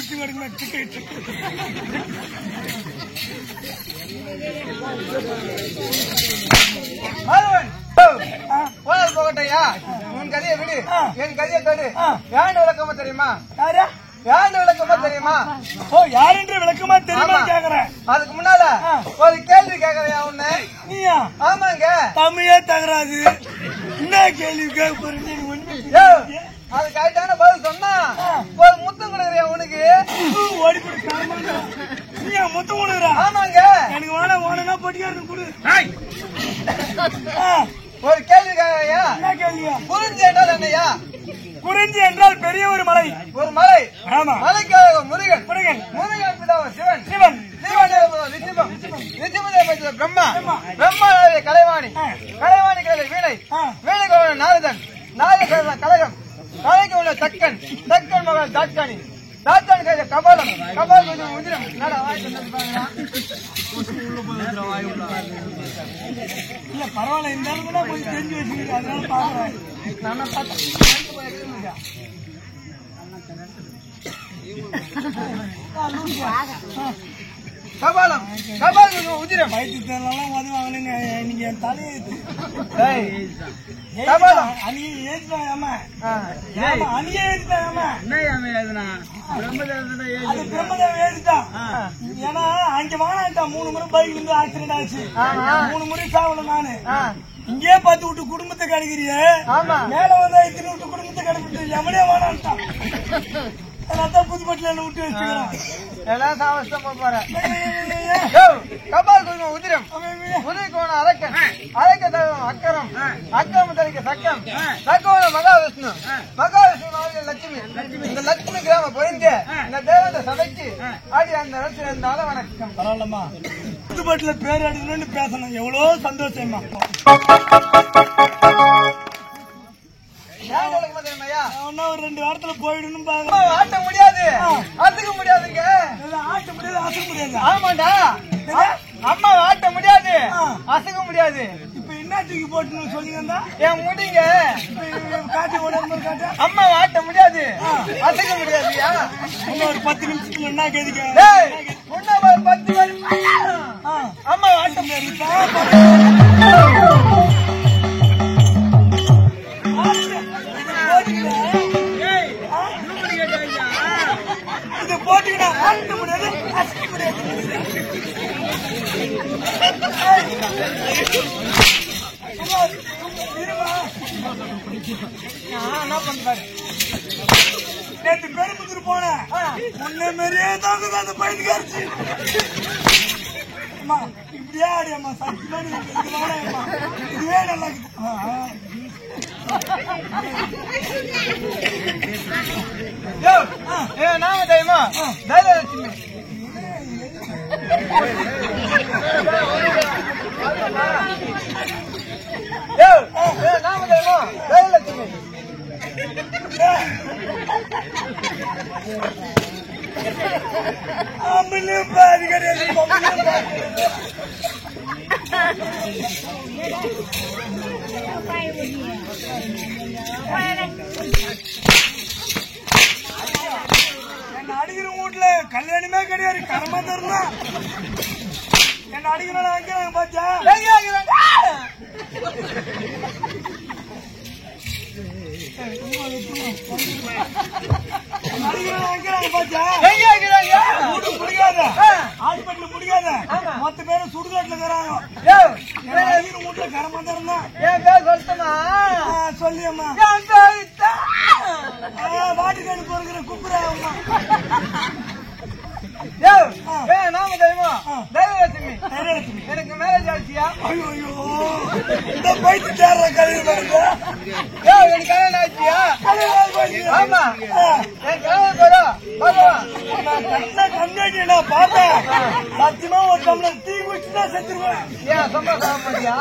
Testing எடுக்கணும். போகட்டையா உன் கதையை விடு, என் கதையை கேடு. யாண்டு விளக்கமா தெரியுமா? யாண்டு விளக்கமா தெரியுமா? ஓ, யாருன்ற விளக்கமா தெரியுமா கேக்குறேன். அதுக்கு முன்னால ஒரு கேள்வி கேக்குறியா உன்னை? நீயா? ஆமாங்க. தமிழே தகராது. என்ன கேள்வி கேட்க போறீங்க? அது கரெக்டான பதில் சொன்னா ஒரு முத்தம் கொடுக்குறியா உனக்கு? ஓடி போட்டு நீயா முத்தம் கொடுக்குறா? ஆமாங்க. எனக்கு வேணா வேணும்னா பொட்டிக்காரனு கொடு. ஒரு கேள்வி கேக்குறியா? என்ன கேள்வியா? குறிஞ்சி என்றால் என்னையா? குறிஞ்சி என்றால் பெரிய ஒரு மலை. ஒரு மலை. ஆமா. மலைக்காக முருகன். முருகன். முருகன் பிதாவன் சிவன். சிவன். ரிஷிபம். ரிஷிபதேவ பிரம்மா. பிரம்மா கலைவாணி. கலைவாணி கலை வீணை. வீணைக்கு உள்ள நாரதன். நாரதன் கலகம். கலைக்கு உள்ள தக்கன். தக்கன் மகள் தாட்காணி. தாட்காணி கையில கபாலம். கபாலம் உதிரம். இல்ல பரவாயில்ல, இந்த கூட கொஞ்சம் தெரிஞ்சு வச்சுக்கிட்டு அதனால பாக்குறேன். கபாலம். கபாலம் உதிரம். வயிற்றுலாம் உதவாங்கன்னு நீங்க என் தலையெழுத்து. கபாலம் அணியை ஏற்றுவாங்க. அணியை ஏற்றுவாங்க. அது பிரம்மதேவன் ஏற்றுட்டான். ஏன்னா அங்க வாங்கிட்டான். 3 முறை பைக் இருந்து ஆக்சிடென்ட் ஆச்சு. 3 முறை சாவல நானு. இங்கே பார்த்து விட்டு குடும்பத்தை கிடைக்கிறிய, மேல வந்தா இத்தனை விட்டு குடும்பத்தை கிடைக்கிட்டு எவனே வானான்ட்டான். அதான் புதுப்பட்டில என்ன விட்டு வச்சுக்கிறான். எல்லாம் சாவஸ்தான் போறேன். கபால் குடும்பம் உதிரம். உதிரிக்கோண அரக்கன். அரக்க தழுவம் அக்கரம். அக்கரம் தலைக்கு சக்கம். சக்கோண மகாவிஷ்ணு. மகாவிஷ்ணு லட்சுமி. இந்த லட்சுமி கிராம பொழிந்து இந்த தேவந்த சபைக்கு ஆடி அந்த இடத்துல இருந்தாலும் வணக்கம். பரவாயில்லம்மா, புதுப்பட்டில பேர் எடுக்கணும்னு பேசணும். எவ்வளவு சந்தோஷமா. ஒரு 2 வாரத்துல போயிடணும் பாருங்க. ஆட்ட முடியாது, அசுக்க முடியாதுங்க. ஆட்ட முடியாது, அசுக்க முடியாது. ஆமாண்டா, அம்மா ஆட்ட முடியாது, அசுக்க முடியாது. இப்ப என்ன தூக்கி போட்டு சொல்லுங்க. என் முடிங்க காட்டி ஓடாம காட்டு. அம்மா ஆட்ட முடியாது, அசுக்க முடியாதுயா. ஒரு 10 நிமிஷத்துல என்ன கேதிக்க? ஒரு 10 அம்மா ஆட்ட முடியாது. இதை போட்டுக்கிட்டா ஆட்ட முடியாது, அசைக்க முடியாது. என்ன பண்றாரு? நேற்று பெரும்புத்தூர் போனேன். முன்ன மாதிரியே தாங்க அந்த பையனுக்கு அரிச்சு. அம்மா இப்படியே ஆடியம்மா, சத்தியமா இதுவே நல்லா நாம தெரியுமா? தைலட்சுமி. நாம தெரியுமா? தைலட்சுமி. அம்மனும் பாதி கிடையாது. என்ன அடிக்கிற வீட்டுல கல்யாணமே கிடையாது. கடமை தரலாம். என்ன அடிக்கிற வைக்கிறாங்க பாச்சா. முடியாத ஹாஸ்பிட்டல் முடியாத மொத்த பேரும் சுடுகாட்டுல இருக்கிறாங்க. வீட்டுல கடமை தரலாம். என் பேர் சொல்லுமா? சொல்லியம்மா. வாட்டுக்காடு போகிற குப்புறாம்மா. நாம தெரியுமா? தைலட்சுமி. எனக்கு மேரேஜ் ஆச்சியா? ஐயோ இந்த போயிட்டு சேர்ற கல்வி பாருங்க. எனக்கு கல்யாணம் ஆச்சியா? ஆமா, என் கல்யாணம் கண்ணாடி நான் பார்த்தேன். சத்தியமா ஒரு டம்ளர் டீ குடிச்சுதான் செத்துருவேன். ஏன் சொன்னா சாப்பிட மாட்டியா?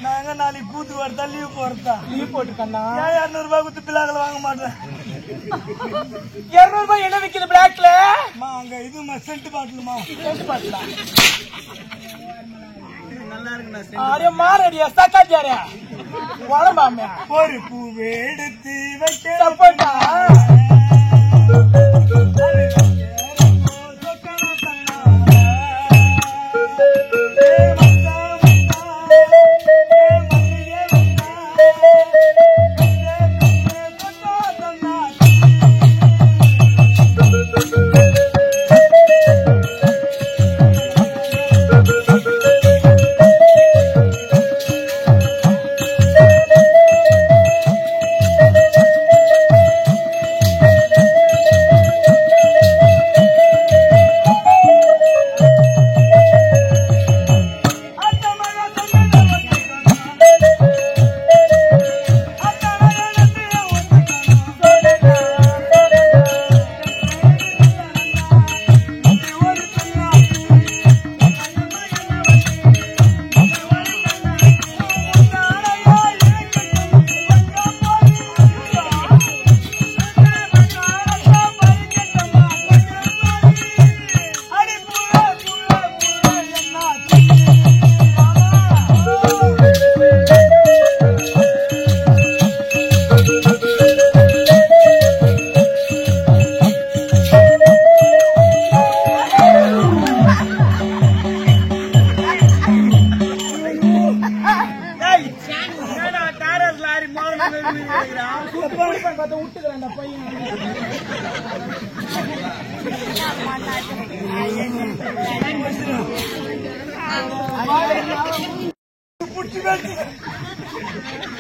நாங்க நாளைக்கு கூத்து வரதா லீவ் போறதா லீவ் போட்டுக்கண்ணா 200 ரூபாய் கொடுத்து பிள்ளைகளை வாங்க மாட்டேன் 200 ரூபாய் என்ன விக்குது பிளாக்ல அங்க இது சென்ட் பாட்டிலுமா நல்லா இருக்குண்ணா அரே மாரடியா சக்காஜாரே வரமாமே ஒரு பூவே எடுத்து வைக்க சப்போட்டா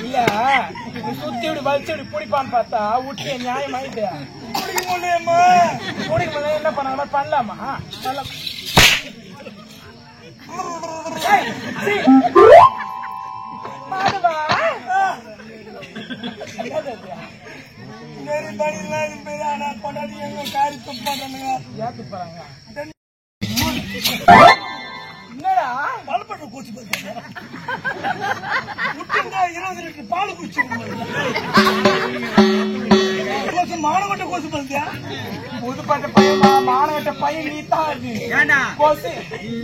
இல்ல சுத்தி இப்படி வலிச்சு இப்படி பிடிப்பான்னு பார்த்தா விட்டு நியாயம் ஆயிட்டு குடிக்க முடியுமா குடிக்க முடியல என்ன பண்ணாங்க பண்ணலாமா கொண்டாடி எங்க காரி துப்பாங்க என்னடா பலப்பட்ட கூச்சு பார்த்தாங்க 20 லிட்டர் பால் குடிச்சிருக்கோம் மானவட்ட கோசு பார்த்தியா புதுப்பட்ட பையன் மானவட்ட பையன் நீ தான் கோசு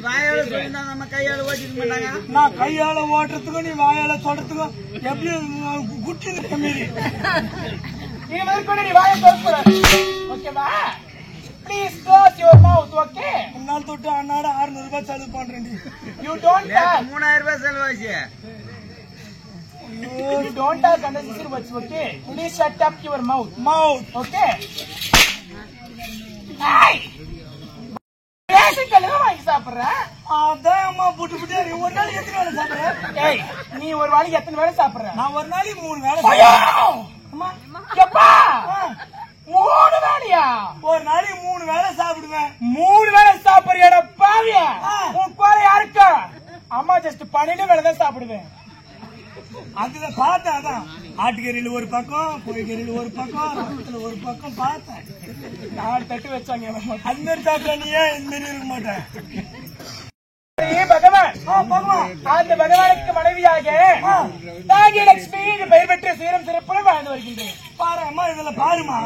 வாயால சொல்லிருந்தா நம்ம கையால ஓட்டிட்டு மாட்டாங்க நான் கையால ஓட்டுறதுக்கும் நீ வாயால சொல்றதுக்கும் எப்படி குட்டி இருக்க மீறி நீ மேற்கொண்டு நீ வாயை திறப்புற ஓகேவா please close your mouth okay முன்னாள் தொட்டு அண்ணாட 600 ரூபாய் செலவு பண்றேன் யூ டோன்ட் 3000 ரூபாய் செலவாச்சு you don't have unnecessary words okay please shut up your mouth okay hey பேசிக்கல வாங்கி சாப்பிடுற அதான்மா புட்டு புட்டு ஒரு நாளைக்கு எத்தனை வேளை சாப்பிடுற ஏய் நீ ஒரு நாளைக்கு எத்தனை வேளை சாப்பிடுற நான் ஒரு நாளைக்கு 3 வேளை சாப்பிடுறேன் அம்மா எப்பா 3 வேளையா ஒரு நாளைக்கு 3 வேளை சாப்பிடுவேன் 3 வேளை சாப்பிடுறியடா பாவியா உன் கோலை யாருக்கு அம்மா ஜஸ்ட் 12 வேளை தான் சாப்பிடுவேன் அதுல பார்த்தேன் அதான் ஆட்டுக்கறியில ஒரு பக்கம் கோழிக்கறியில ஒரு பக்கம் ரத்தத்துல ஒரு பக்கம் பார்த்தேன் 4 தட்டு வச்சாங்க அது மாதிரி சாப்பிட்டா நீ ஏன் இந்த மாதிரி இருக்க மாட்டேன் பகவான் அந்த பகவானுக்கு மனைவியாக தாகியலட்சுமி பெயர் பெற்ற சீரம் சிறப்புடன் வாழ்ந்து வருகின்றேன் பாரு அம்மா இதுல பாருமா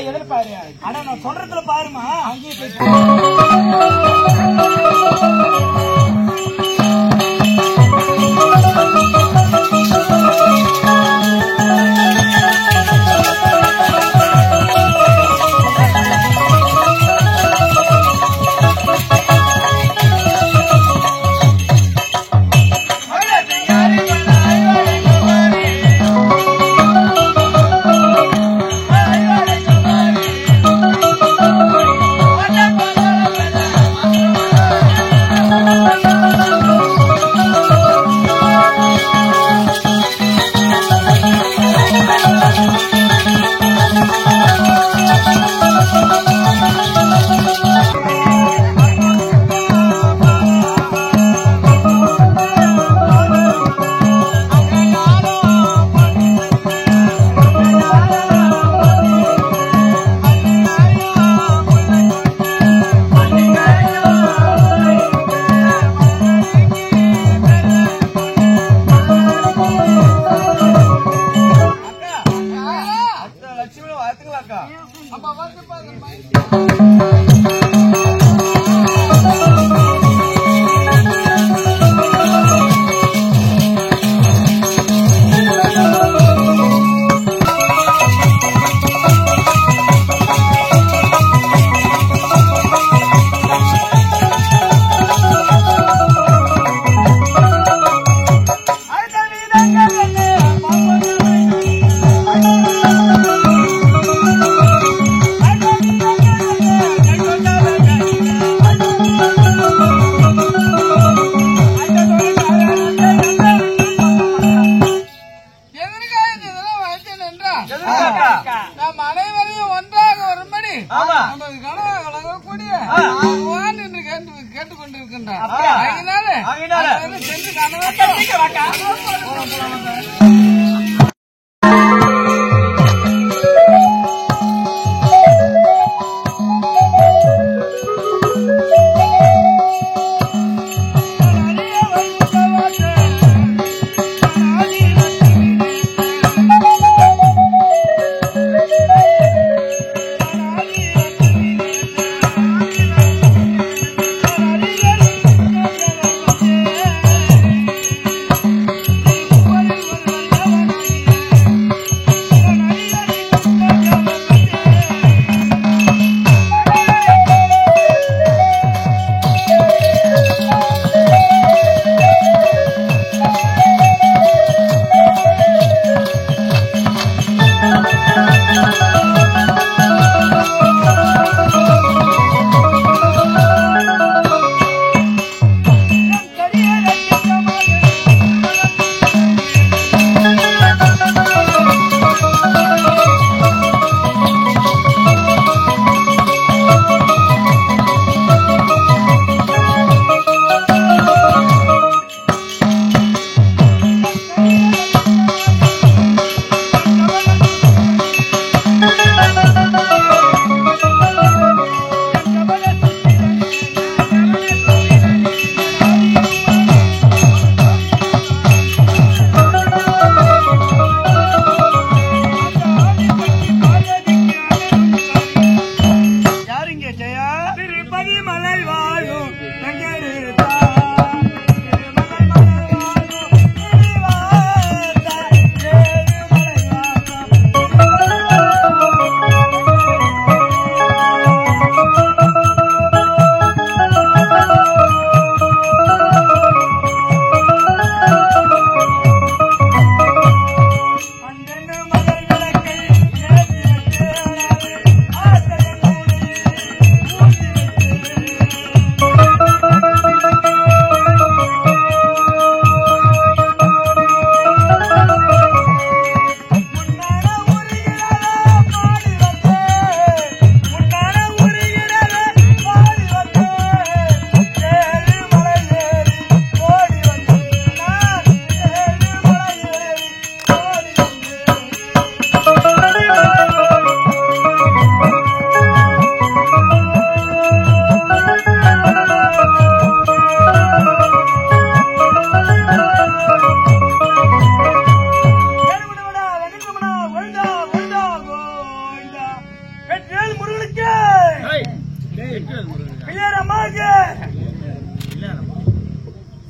எதில் பாரு ஆனா நான் சொல்றதுல பாருமா அங்கேயே போலாக்கா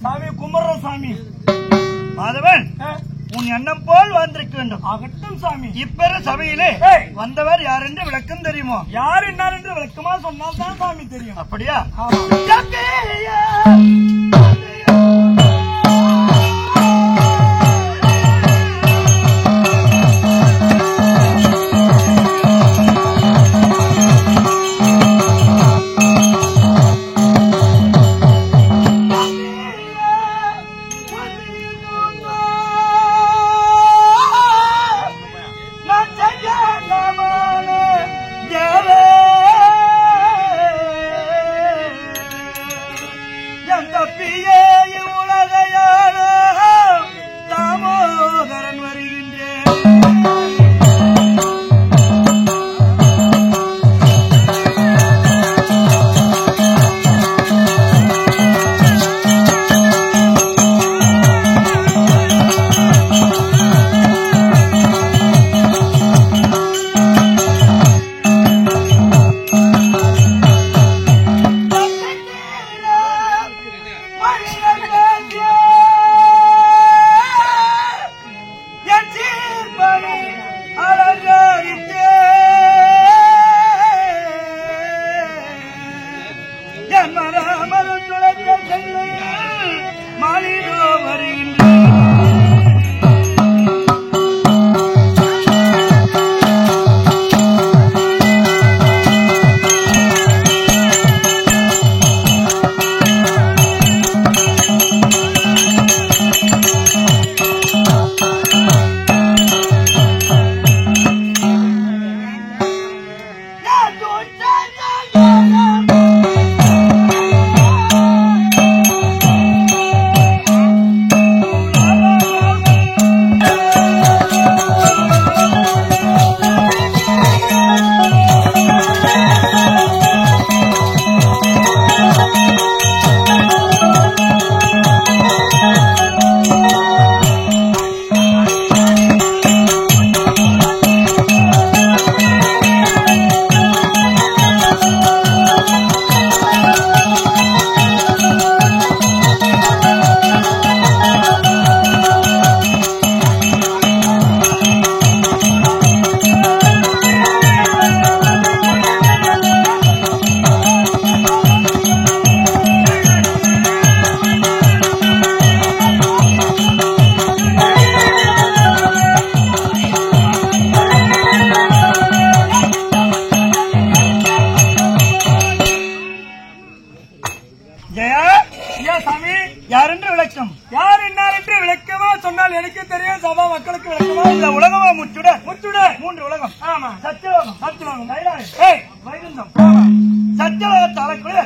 சாமி குமர சாமி மாதவன் உன் எண்ணம் போல் வந்திருக்க வேண்டும். ஆகட்டும் சாமி. இப்பெரு சபையிலே வந்தவர் யார் என்று விளக்கம் தெரியுமோ? யார் என்னார் என்று விளக்கமா சொன்னால் தான் சாமி தெரியும். அப்படியா? விளக்கமா சொன்னால் எனக்கே தெரியும், சபா மக்களுக்கு விளக்கமா. இந்த உலகமா முச்சுட முச்சுட 3 உலகம். ஆமா. சத்தியலோகம் சத்தியலோகம் வைகுந்தம். ஆமா. சத்தியலோகத்தை அளக்கூடிய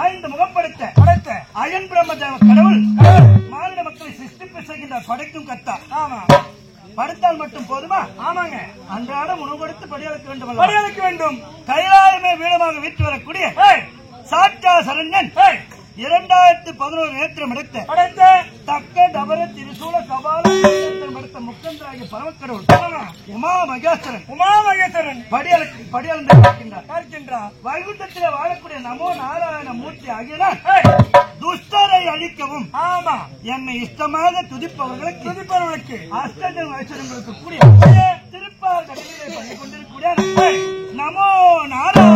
5 முகப்படுத்த படைத்த அயன் பிரம்மதேவ கடவுள் மாநில மக்களை சிருஷ்டிப்பு செய்கின்ற படைக்கும் கத்தா. ஆமா. படுத்தால் மட்டும் போதுமா? ஆமாங்க. அன்றாடம் உணவு கொடுத்து படியளிக்க வேண்டும். படியளிக்க வேண்டும். கைலாயமே வீடமாக வீட்டு வரக்கூடிய சாட்சா சரண்யன் 2011 நேத்திரம் எடுத்த தக்க டபர திரிசூல கபால எடுத்த முக்கந்தராகிய பரமக்கடவுள் உமா மகேஸ்வரன் படியளந்து பார்க்கின்றார். வைகுண்டத்தில் வாழக்கூடிய நமோ நாராயண மூர்த்தி ஆகியனார் துஷ்டரை அழிக்கவும், ஆமா, என்னை இஷ்டமாக துதிப்பவர்களுக்கு அஷ்டஜம் ஐஸ்வரங்களுக்கு கூடிய திருப்பார் கடலிலே பண்ணி கொண்டிருக்கக்கூடிய நமோ நாராயண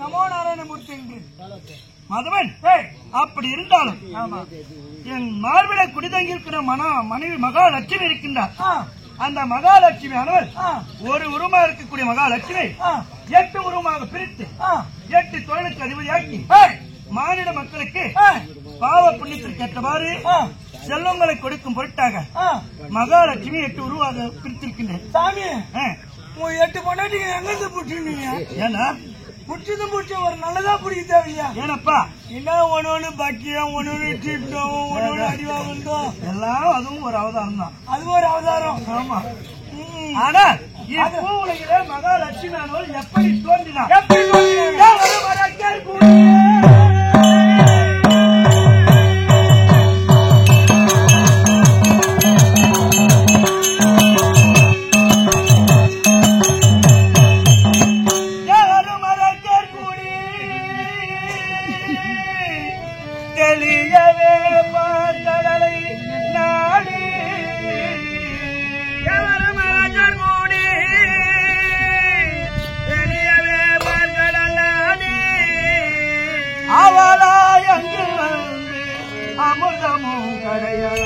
நமோ நாராயணமூர்த்தி என்று மதவன். அப்படி இருந்தாலும் என் மார்பிலை குடிதங்கியிருக்கிற மனைவி மகாலட்சுமி இருக்கின்றார். அந்த மகாலட்சுமி ஆனவர் ஒரு உருவமாக இருக்கக்கூடிய மகாலட்சுமி 8 உருவமாக பிரித்து 8 தொழிலுக்கு அதிபதியாக்கி மாநில மக்களுக்கு பாவ புண்ணியத்திற்கு ஏற்றவாறு செல்வங்களை கொடுக்கும் பொருட்டாக மகாலட்சுமி 8 உருவாக பிரித்திருக்கின்றேன். சாமி 8 பொண்டாட்டிங்க எங்கிருந்து புடிச்சிருந்தீங்க? ஏன்னா புடிச்சதும் புடிச்ச ஒரு நல்லதா பிடிக்க தேவையா? ஏனப்பா என்ன ஒண்ணு பக்கியம், ஒண்ணு சீப்டம், ஒண்ணு அடிவாகம் எல்லாம் அதுவும் ஒரு அவதாரம் தான். அது ஒரு அவதாரம். ஆமா. ஆனா உலகில மகாலட்சுமி ஆனவள் எப்படி தோன்றினார்? அமுதமும் கடையான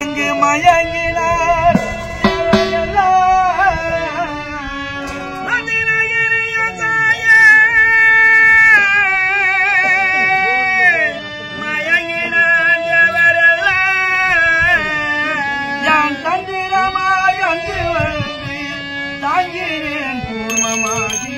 இங்கு மயங்கினார் தாங்கினேன் பூர்வமாகி.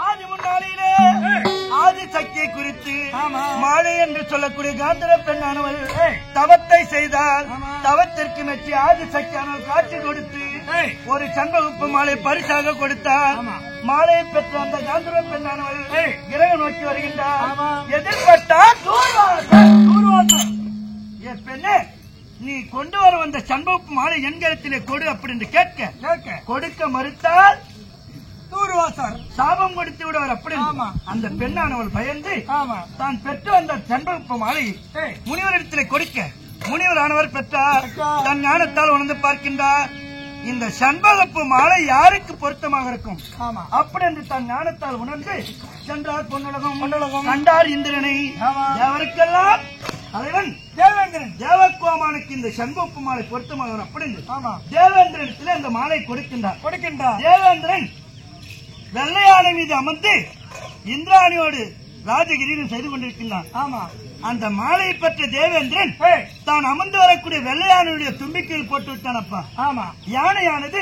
ஆதி முன்னாளிலே ஆதிசக்தியை குறித்து மாலை என்று சொல்லக்கூடிய காந்தர பெண்ணானவள் தவத்தை செய்தால் தவத்திற்கு மெச்சி ஆதிசக்தியானவள் காட்சி கொடுத்து ஒரு சண்பகுப்பு மாலை பரிசாக கொடுத்தார். மாலையை பெற்ற அந்த காந்தர பெண்ணானவள் இறைவன் நோக்கி வருகின்றார். எதிர்பட்டார் பெண்ணே, நீ கொண்டு வர வந்த சண்பகுப்பு மாலை என்கிறத்திலே கொடு அப்படின்னு கேட்க கொடுக்க மறுத்தால் சாபம் கொடுத்து விடுவார். அப்படி அந்த பெண்ணானவள் பயந்து தான் பெற்று அந்த சண்பகுப்பு மாலை முனிவரிடத்திலே கொடுக்க முனிவரானவர் பெற்றார். தன் ஞானத்தால் உணர்ந்து பார்க்கின்றார், இந்த சண்பகப்பு மாலை யாருக்கு பொருத்தமாக இருக்கும் அப்படி என்று தன் ஞானத்தால் உணர்ந்து சென்றார் பொன்னுலகம். கண்டார் இந்திரனை. அவருக்கெல்லாம் தலைவன் தேவேந்திரன். தேவகோமானுக்கு இந்த சண்பகப்பு மாலை பொருத்தமாக அப்படி தேவேந்திரனிடத்தில் அந்த மாலை கொடுக்கின்றார். தேவேந்திரன் வெள்ளையானை மீது அமர்ந்து இந்திராணியோடு ராஜகிரீனம் செய்து கொண்டிருக்கின்றான். ஆமா. அந்த மாலையை பெற்ற தேவேந்திரன் தான் அமர்ந்து வரக்கூடிய வெள்ளையானுடைய தும்பிக்கையில் போட்டு விட்டானப்பா. ஆமா. யானையானது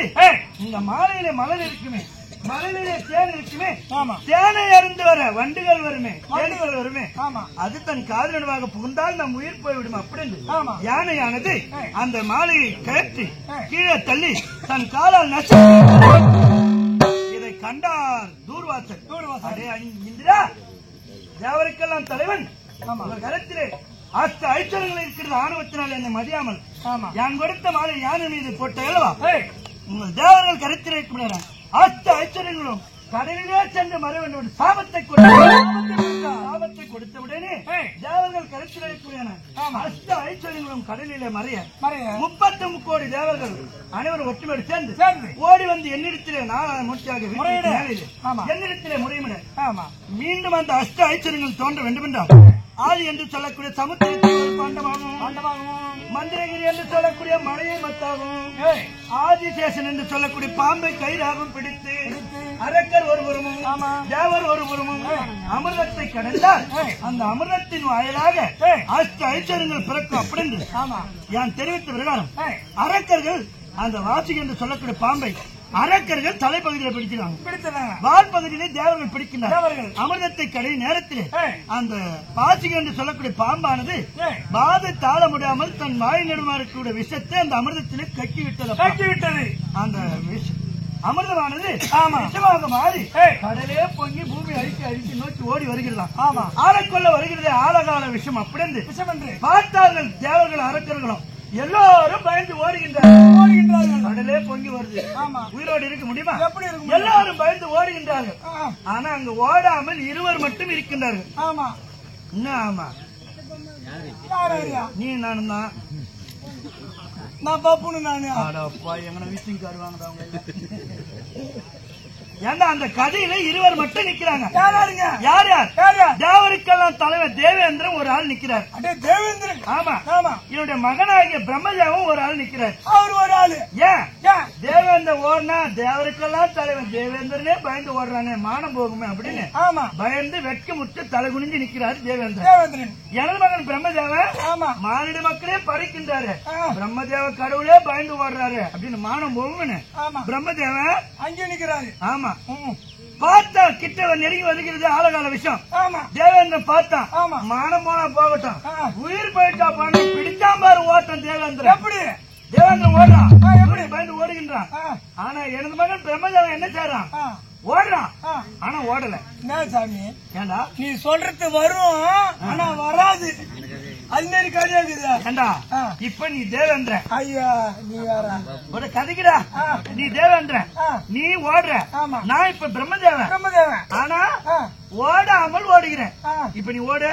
இந்த மாலையில மலர் இருக்குமே, மலையிலே தேன் இருக்குமே, தேனை அருந்து வர வண்டுகள் வருமே, தேடுகள் வருமே, அது தன் காதலனாக புகுந்தால் நம் உயிர் போய்விடும் அப்படின்னு யானையானது அந்த மாலையை கழற்றி கீழே தள்ளி தன் காலால் நச்சு. இதை கண்டார் தூர்வாசர். இந்திரா, தேவருக்கெல்லாம் தலைவன் கருத்திலே அஷ்ட ஐச்சரங்கள் இருக்கிறது. ஆணவத்தினால் என்னை மதியாமல் யான் கொடுத்த மாலை யானை மீது போட்ட அல்லவா, உங்கள் தேவர்கள் கருத்திலே இருக்க முடியாது. அஷ்ட ஐச்சரங்களும் கடலிலே சென்று மற வேண்டும் சாபத்தை கொடுத்த உடனே தேவர்கள் கரைச்சிடக்கூடியன அஷ்ட ஐஸ்வர்யங்களும் கடலிலே மறைய 33 கோடி தேவர்கள் அனைவரும் ஒற்றுமையோடு சேர்ந்து ஓடி வந்து என்னிடத்திலே நான் மூர்த்தியாக என்னிடத்திலே முறையிட மீண்டும் அந்த அஷ்ட ஐஸ்வர்யங்கள் தோன்ற வேண்டும் என்றால் ஆதி என்று சொல்லக்கூடிய சமுத்திரத்தில் பாண்டமாகும் மந்திரகிரி என்று சொல்லக்கூடிய மலையை மத்தாகும் ஆதிசேஷன் என்று சொல்லக்கூடிய பாம்பை கயிறாகவும் பிடித்து அரக்கர் ஒருபுறமும் தேவர் ஒருபுறமும் அமிர்தத்தை கடந்தால் அந்த அமிர்தத்தின் வாயிலாக அஷ்ட ஐஸ்வர்யங்கள் பிறக்கும் அப்படின்னு யான் தெரிவித்த பிரகாரம் அரக்கர்கள் அந்த வாசி என்று சொல்லக்கூடிய பாம்பை அரக்கர்கள் தலைப்பகுதியில் பிடிக்கிறாங்க வால் பகுதியிலே தேவர்கள் பிடிக்கின்றனர் அமிர்தத்தை கடை நேரத்திலே அந்த பாசிகை என்று சொல்லக்கூடிய பாம்பானது பாதை தாழ முடியாமல் தன் வாய் நடுமா இருக்கக்கூடிய விஷத்தை அந்த அமிர்தத்திலே கட்டிவிட்டது அந்த அமிர்தமானது விஷமாக மாறி கடலே பொங்கி பூமி அடித்து நோக்கி ஓடி வருகிறதாம் ஆளைக்கொள்ள வருகிறதே ஆழகால விஷம் அப்படி விஷம் என்று பார்த்தார்கள் தேவர்கள் அரக்கர்களும் எல்லாரும் பயந்து ஓடுகின்றார்கள் கடலே பொங்கி வருது உயிரோடு இருக்க முடியுமா எல்லாரும் பயந்து ஓடுகின்றார்கள் ஆனா அங்க ஓடாமல் இருவர் மட்டும் இருக்கின்றார்கள் என்ன ஆமா நீ நானும் தான் நான் பாப்புன்னு நானு எங்கன விசிங் கார்டு வாங்குறாங்க ஏன்னா அந்த கதையில இருவர் மட்டும் நிக்கிறாங்க யார் தேவருக்கெல்லாம் தலைவர் தேவேந்திரன் ஒரு ஆள் நிக்கிறார் தேவேந்திரன் ஆமா என்னுடைய மகனாகிய பிரம்மதேவன் ஒரு ஆள் நிக்கிறார் அவர் ஒரு ஆளு ஏன் தேவேந்திரன் ஓடினா தேவருக்கெல்லாம் தலைவர் தேவேந்திரனே பயந்து ஓடுறாங்க மானம் போகுமே அப்படின்னு பயந்து வெட்க முட்டு தலை குனிஞ்சு நிக்கிறாரு தேவேந்திரன் எனது மகன் பிரம்மதேவன் மானிட மக்களே படைக்கின்றாரு பிரம்மதேவ கடவுளே பயந்து ஓடுறாரு அப்படின்னு மானம் போகும்னு பிரம்மதேவன் அங்கே நிக்கிறாரு ஆமா பார்த்தா கிட்ட நெருங்கி வருகிறது ஆழகால விஷயம் தேவேந்திரன் பார்த்தா மானம் போனா போகட்டும் உயிர் போயிட்டா பண்ணி பிடிச்சாம் பாரு ஓட்டம் தேவேந்திரன் எப்படி தேவேந்திரன் ஓடுறான் எப்படி பயந்து ஓடுகின்றான் ஆனா எனது மகன் பிரம்மதேவன் என்ன செய்யறான் ஓடுறான் ஆனா ஓடல என்ன சாமி ஏண்டா நீ சொல்றது வரும் ஆனா வராது அது மாதிரி கிடையாது ஏண்டா இப்ப நீ தேவேந்திரன் ஐயா நீ ஒரு கதைக்குடா நீ தேவேந்திரன் நீ ஓடுற நான் இப்ப பிரம்மதேவன் ஆனா ஓடாமல் ஓடுகிறேன் இப்ப நீ ஓடு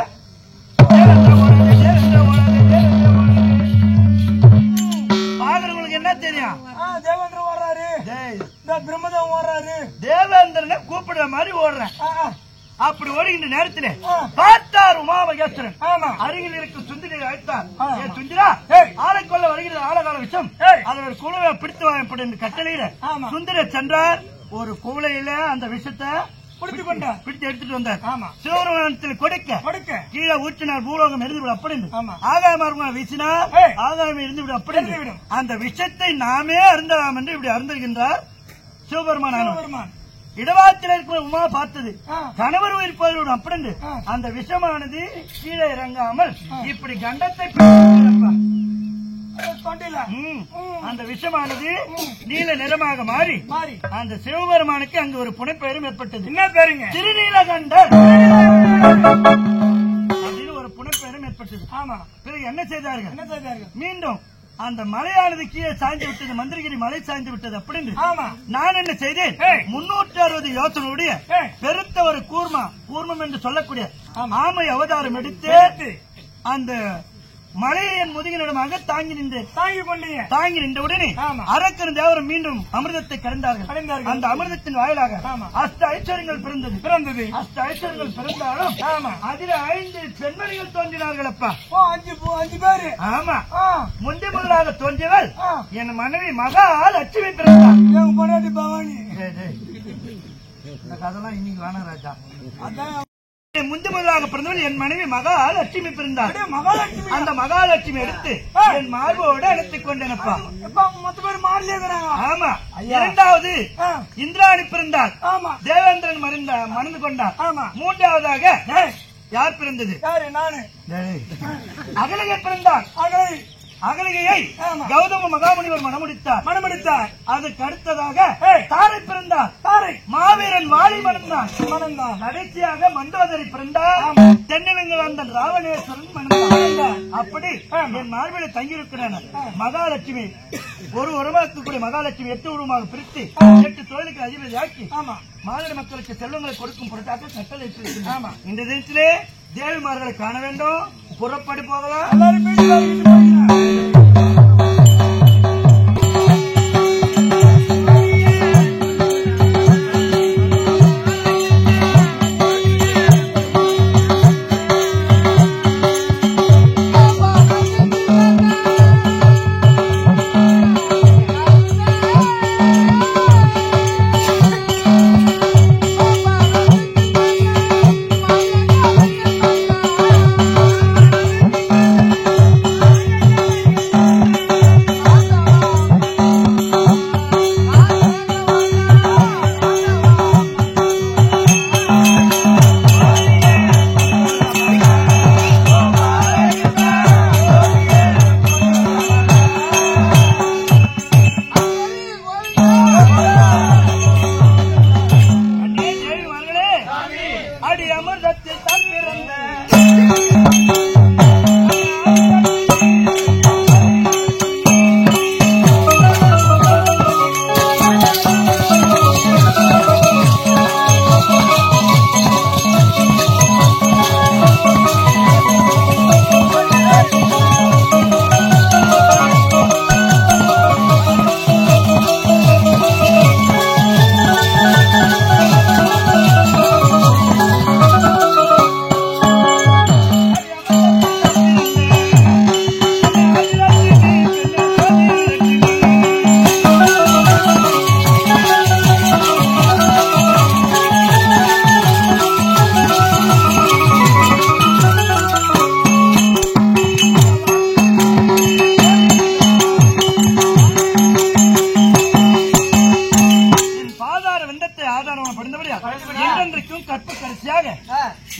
பாக்குறவங்களுக்கு என்ன தெரியும் தேவேந்திரன் ஓடுறாரு பிரம்மதேவன் ஓடுறாரு தேவேந்திரனை கூப்பிடுற மாதிரி ஓடுறேன் அப்படி ஓடுகின்ற நேரத்திலே பார்த்தார் உமாமகேஸ்வரன் அருகில் இருக்கும் சுந்தரியை அழைத்தார் சுந்தரா ஆளைக்கொள்ள வருகிறது ஆழகால விஷம் அதை ஒரு குழுவை பிடித்து வாங்கப்படும் என்று கட்டளையில சுந்தர சென்றார் ஒரு குவளையில அந்த விஷத்தை பிடித்து எடுத்துட்டு வந்தார் சிவபெருமானத்தில் கொடுக்க கீழே ஊற்றினார் பூலோகம் எரிந்துவிடும் அப்படின்னு ஆகாயமாக வீசினார் ஆகாயம் இருந்துவிடும் அப்படி அந்த விஷத்தை நாமே அருந்தலாம் என்று இப்படி அருந்துகின்றார் சிவபெருமான் இடவாத்தில் இருக்கிற உமா பார்த்தது கணவர் உயிர் போய்விடும் அப்படி அந்த விஷமானது கீழே இறங்காமல் இப்படி கண்டத்தை அந்த விஷமானது நீல நிறமாக மாறி அந்த சிவபெருமானுக்கு அங்கு ஒரு புனைப்பெயரும் ஏற்பட்டது என்ன பேருங்க திருநீலகண்டர் அப்படின்னு ஒரு புனைப்பெயரும் ஏற்பட்டது ஆமா பிறகு என்ன செய்தார்கள் மீண்டும் அந்த மலையானது கீழே சாய்ந்து விட்டது மந்திரகிரி மலை சாய்ந்து விட்டது அப்படின்னு நான் என்ன செய்தேன் 360 யோசனையுடைய பெருத்த ஒரு கூர்மம் என்று சொல்லக்கூடிய ஆமை அவதாரம் எடுத்து அந்த மலையை என் முதுகினிடமாக தாங்கி நின்ற உடனே அரக்கன் தேவரம் மீண்டும் அமிர்தத்தை கடந்தார்கள் அந்த அமிர்தத்தின் வாயிலாக அஷ்ட ஐஸ்வர்யங்கள் பிறந்தது அஷ்ட ஐஸ்வர்யங்கள் பிறந்தாலும் அதில் 5 பெண்மணிகள் தோன்றினார்கள் அப்பா 5 பேரு ஆமா முந்தி முதலாக தோன்றியவள் என் மனைவி மகாலட்சுமி பிறந்தார் பொன்னாடி பவானி இந்த கதெல்லாம் இன்னைக்கு வேணாம் ராஜா அதான் முந்தி முதலாக பிறந்தவள் என் மனைவி மகாலட்சுமி பிறந்தார் அந்த மகாலட்சுமி எடுத்து என் மார்போடு அழைத்துக் கொண்டேனப்பா மொத்த பேர் மாறலேங்கிறாங்க ஆமா இரண்டாவது இந்திராணி பிறந்தார் தேவேந்திரன் மறந்து கொண்டார் மூன்றாவதாக யார் பிறந்தது நானு அகலிகை பிறந்தார் அகலிகையை கௌதம மகாமுனிவர் மணமுடித்தார். அதுக்கு அடுத்ததாக தாரை பிறந்தார். தாரை மாவீரன் வாலி மணந்தான். கடைசியாக மண்டோதரி பிறந்தார். தென்னிலங்கன் ராவணேஸ்வரன் மணந்தான். அப்படி என் மார்பிலை தங்கியிருக்கிறார் மகாலட்சுமி. ஒரு உருவாக்கக்கூடிய மகாலட்சுமி 8 உருவமாக பிரித்து 8 தொழிலுக்கு அதிபதியாக்கி மாநில மக்களுக்கு செல்வங்களை கொடுக்கும் பொருட்டாக கட்டளை இருக்கின்றன. இந்த தினத்திலே தேவிமார்களை காண வேண்டும். புறப்படி போகலாம்.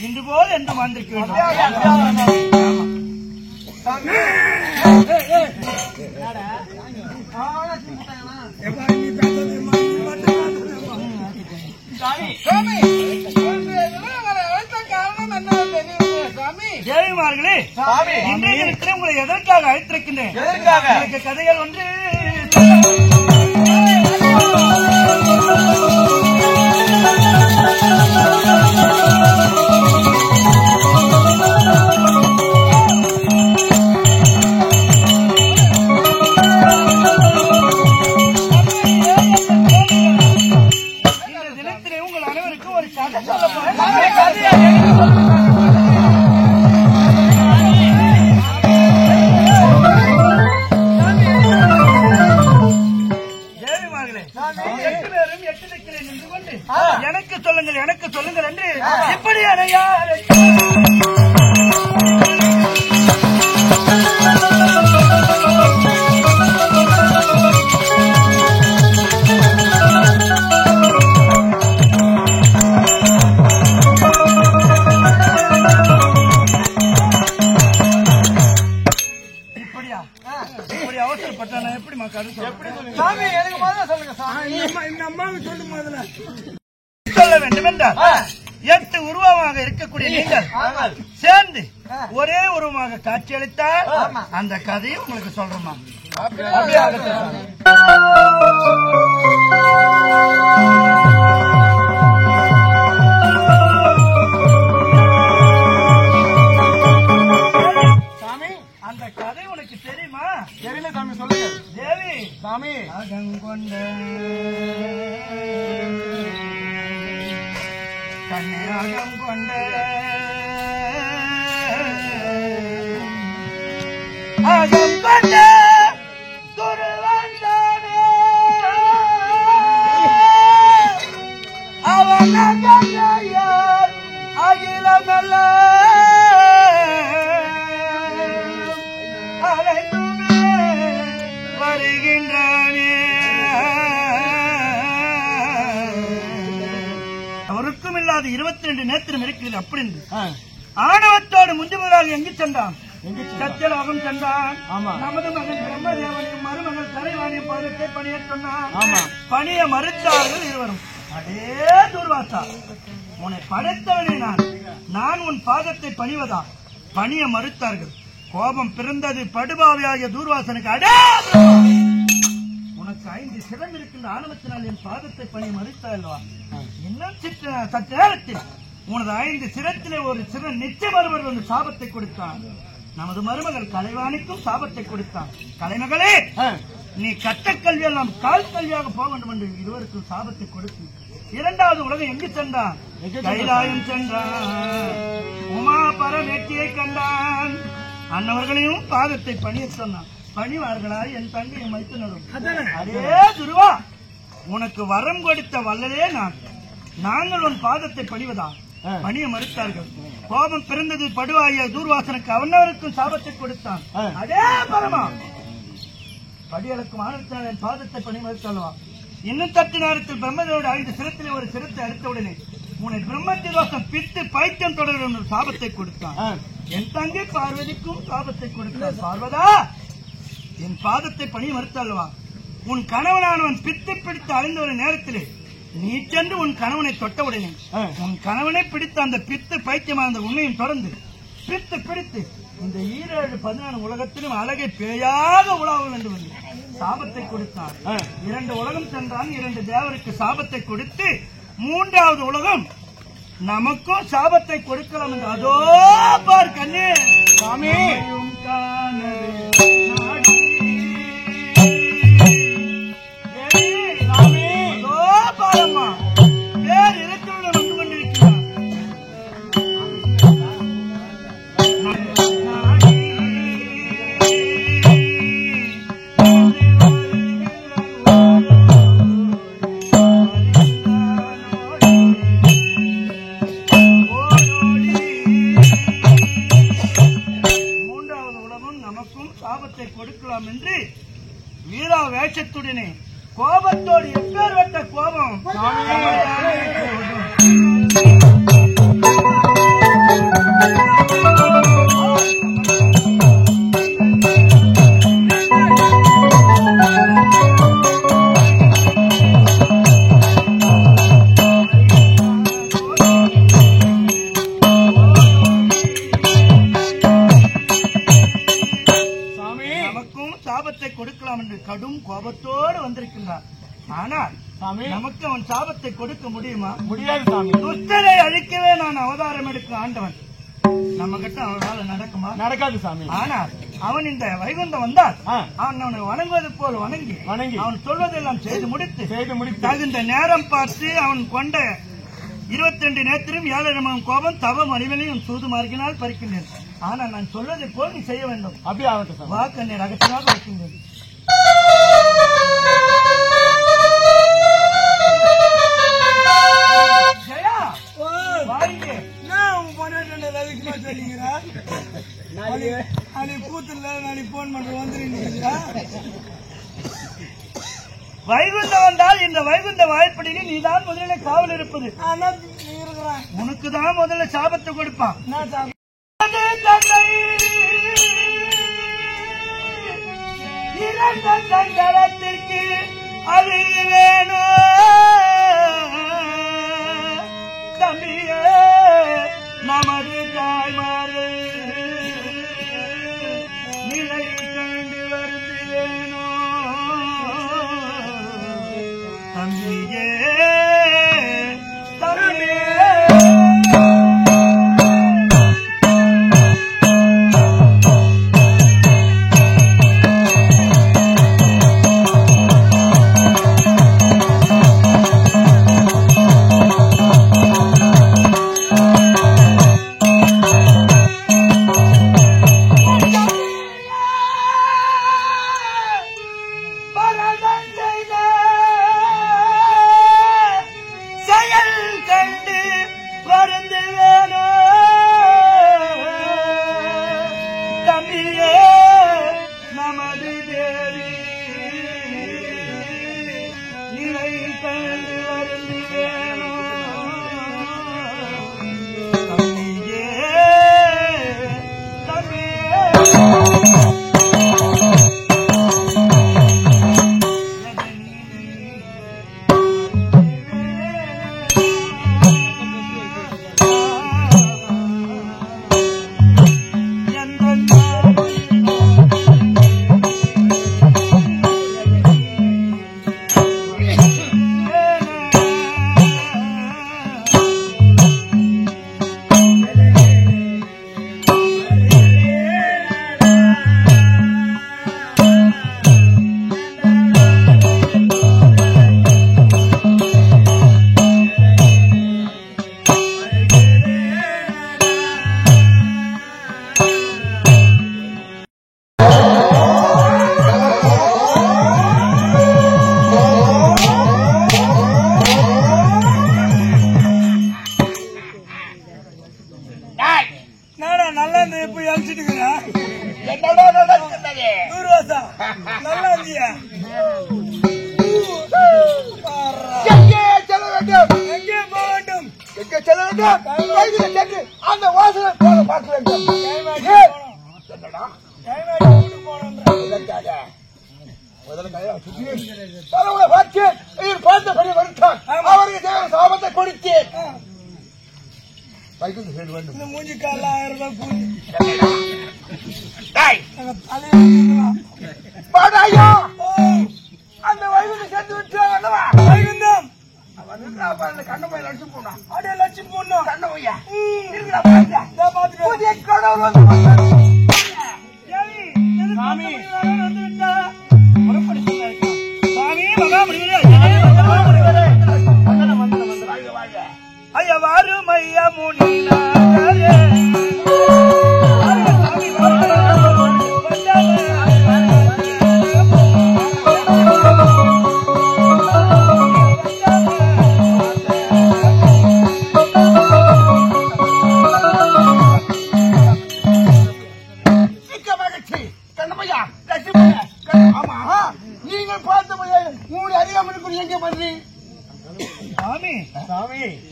இன்று போல் என்று வாழ்ந்திருக்கிறோம். தேவிமார்களே, இன்றைய தினத்தில் உங்களை எதற்காக அழைத்திருக்கின்றேன்? எனக்கு கதைகள் ஒன்று இந்த தினத்திலே உங்கள் அனைவருக்கும் ஒரு கதை எனக்கு சொல்லுங்கள் என்று இப்படி அடையா இப்படி அவசரப்பட்ட நான் எப்படி மக்கள் சொல்ல வேண்டும் என்றால் 8 உருவமாக இருக்கக்கூடிய நீங்கள் சேர்ந்து ஒரே உருவமாக காட்சியளித்தால் அந்த கதையை உங்களுக்கு சொல்றோமா? சாமி, அந்த கதை உனக்கு தெரியுமா? தெரியல சாமி, சொல்லுங்க. தேவி சாமி அகங்கொண்ட கன்னியாகம் கொண்ட அகம் கொண்ட துருவந்தானே அவன் அகங்கையார் அகிலமல்ல அலைந்துமே வருகின்றானே. அவருக்கும் இல்லாத 22 நேத்திரம் இருக்கிறது. அப்படி ஆணவத்தோடு முந்திமுதலாக எங்கு சென்றான்? சத்தியலோகம் சென்றான். ஆமா. நமது மகன் பிரம்மதேவனையும் மருமகள் கலைவாணியும் பாதத்தை பணிய சொன்னான். ஆமா. பணிய மறுத்தார்கள் இருவரும். அடே துர்வாசா, உன்னை படைத்தவனே நான் உன் பாதத்தை பணிவதா? பணிய மறுத்தார்கள். கோபம் பிறந்தது படுபாவியாகிய தூர்வாசனுக்கு. அடே உனக்கு 5 சிரம் இருக்கின்ற ஆணவத்தினால் என் பாதத்தை பணிய மறுத்தாயல்வா? இன்னும் சற்று நேரத்தில் உனது 5 சிரத்திலே ஒரு சிரம் நிச்சயம் வருவர் என்று சாபத்தை கொடுத்தான். நமது மருமகள் கலைவாணிக்கும் சாபத்தை கொடுத்தான். கலைமகளே, நீ கட்டக்கல்வி எல்லாம் கால் கல்வியாக போக வேண்டும் என்று இருவருக்கும் சாபத்தை கொடுத்து 2வது உலகம் எங்கு சென்றான்? கைலாயம் சென்றான். உமா பரமேட்டியை கண்டான். அன்னவர்களையும் பாதத்தை பணிய சொன்னான். பணிவார்களா என் தங்கையை மைத்துனரும்? அதே துருவா, உனக்கு வரம் கொடுத்த வல்லலே நாங்கள் உன் பாதத்தை பணிவதா? பணிய மறுத்தார்கள். கோபம் பிறந்தது படுவாய தூர்வாசனுக்கு. அவனவருக்கும் சாபத்தை கொடுத்தான். அதே பரமா படியளக்கும் ஆனத்தினால் என் பாதத்தை பணி மறுத்தாள்வா? இன்னும் சற்று நேரத்தில் பிரம்மதேவோட 5 சிரத்திலே ஒரு சிரத்தை அறுத்தவுடனே உன்னை பிரம்மத்தி தோஷம் பித்து பைத்தியம் தொடரும் என்று சாபத்தை கொடுத்தான். என் தங்கை பார்வதிக்கும் சாபத்தை கொடுத்தான். பார்வதா, என் பாதத்தை பணி மறுத்தாள்வா? உன் கணவனானவன் பித்து பிடித்து அழிந்த ஒரு நேரத்திலே நீ சென்று உன் கணவனை தொட்டவுடனே உன் கணவனை பிடித்த அந்த பித்து பைத்தியமான உன்னையும் தொடர்ந்து பித்து பிடித்து இந்த 7-14 உலகத்திலும் அழகை பேயாக உலாவும் என்று வந்து சாபத்தை கொடுத்தான். 2 உலகம் சென்றான். 2 தேவருக்கு சாபத்தை கொடுத்து 3வது உலகம் நமக்கும் சாபத்தை கொடுக்கலாம் என்று. அதோ பார் கண்ணே சாமி, அதோ பாரம்மா பேர் இலக்கியுடன் வந்து கொண்டிருக்கிறார். சாபத்தை கொடுக்கலாம் என்று வீரா வேஷத்துடனே கோபத்தோடு எப்பேற்பட்ட கோபம் கொடுக்கலாம் என்று கடும் கோபத்தோடு வந்திருக்கின்றார். ஆனால் நமக்கு அவன் சாபத்தை கொடுக்க முடியுமா? முடியாது சாமி. துஷ்டரை அழிக்கவே நான் அவதாரம் எடுக்க ஆண்டவன். நம்ம கிட்ட அவனால நடக்குமா? நடக்காது சாமி. ஆனால் அவன் இந்த வைகுண்டம் வந்தால் அவன் அவனை வணங்குவது போல் வணங்கி அவன் சொல்வதெல்லாம் செய்து முடித்து தகுந்த நேரம் பார்த்து அவன் கொண்ட 22 நேத்திரம் 7 கோபம் தவம் அறிவனையும் சூது மார்க்கினால் பறிக்கின்றேன். ஆனா நான் சொல்வதை போல் நீ செய்ய வேண்டும். அப்படியே ஆகட்டும். வாக்கண்ணை ரகசியமாக வைக்கின்றேன். ஜெயா வாங்க. நான் பொண்ணு ரவிக்குமா சொல்லிக்கிறா கூத்துல நான் போன் பண்ற வந்துருக்கீங்களா? வைகுண்டம் வந்தால் இந்த வைகுண்ட வாய்ப்படியில் நீதான் முதலிலே காவல் இருப்பது. உனக்கு தான் முதல்ல சாபத்தை கொடுப்பான். இரண்ட சங்கடத்திற்கு அது வேணும் தம்பியே, நமது தாய்மாறு நிலை கண்டு வருது வேணும் தம்பியே தம்பியே. இப்ப அழிச்சிட்டு இருக்கிறா என்னடா நடக்குது? நூறுவாசா நல்லா இருந்தியா? எங்கே செல்ல வேண்டும்? எங்கே போக வேண்டும்? எங்கே செல்ல வேண்டும்? கைதில சென்று அந்த வாசலை போல பார்க்க வேண்டும். என்னடா வீட்டுக்கு போனோன்ற இதற்காக முதல்ல கையை சுத்தி பரவலை பார்த்து இவர் பார்த்தபடி வருத்தான். அவருக்கு தேவை சாபத்தை கொடுத்தேன். வைகுந்த செல்ல வேண்டும். இந்த மூஞ்சி கால 1000 ரூபாய் கூலி டேய் தலையா பாடாயா அந்த வைகுந்த சென்று விட்டான் அல்லவா? வைகுந்தம் அவன் கண்ணமையை லட்சு போனான். அப்படியே லட்சம் போடணும் கண்ணமையா இருக்கிறா பாருங்க. பாத்துட்டு புதிய கடவுள் வந்து பார்த்தாரு. சாமி வந்து விட்டா புறப்படி சாமி மகாமுனிவரே ஐயா வாரும் ஐயா முனிநாதரே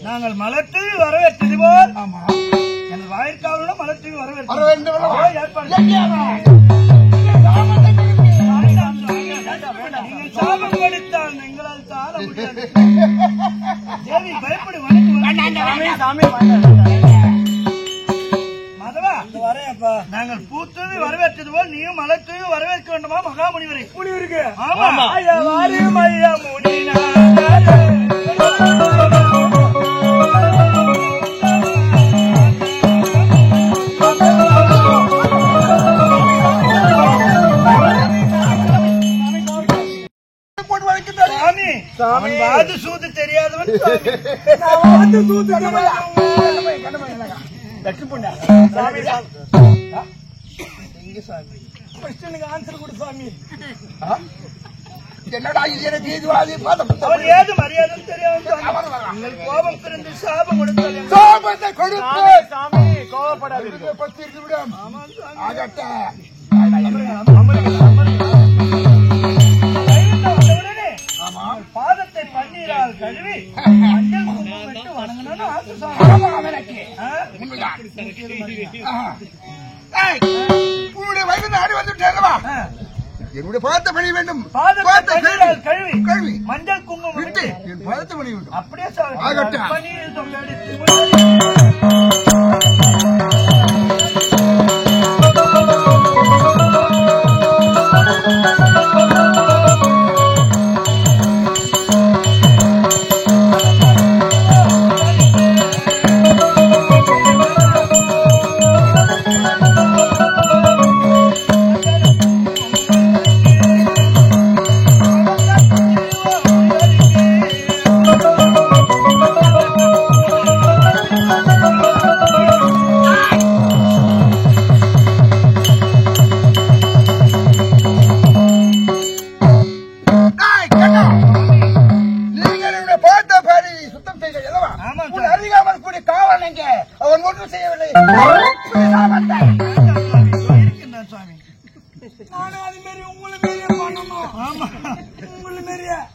நாங்கள் மலர்த்து வரவேற்றது போல் எனது வாயிற்காவலுடன் மலர்த்து வரவேற்று நீங்கள் சாபம் கொடுத்தால் எங்களால் சால முடியாது. தேவி பயப்படு மதவா வரையப்பா நாங்கள் பூத்தது வரவேற்றது போல் நீயும் மலர்த்து வரவேற்க வேண்டுமா மகாமுனிவரை? முனிவருக்கு ஆமா ஐயா வாரும் ஐயா முனிநாதரே சாமி வாது சூது தெரியாதவன் ஆன்சர் கொடு சாமி. என்னடா இது எனக்கு இதுவாது அவர் ஏது மரியாதை தெரியாது கோபம் பிறந்து சாபம் கொடுத்தார். சாபத்தை கொடுத்து சாமி கோபப்படாது பத்திரிக்கை விடும். பாதத்தை பன்னீரால் கழுவி மஞ்சள் குங்குமம் விட்டு வணங்கணும்னு ஆசை உன்னுடைய வயது ஆடி வந்துட்டேன். என்னுடைய பாதத்தை பணி வேண்டும். பாதத்தை கழுவி கழுவி மஞ்சள் குங்குமம் விட்டு என் பாதத்தை பணி வேண்டும். அப்படியே ஆகட்டும். பன்னீர் தொங்கடித்து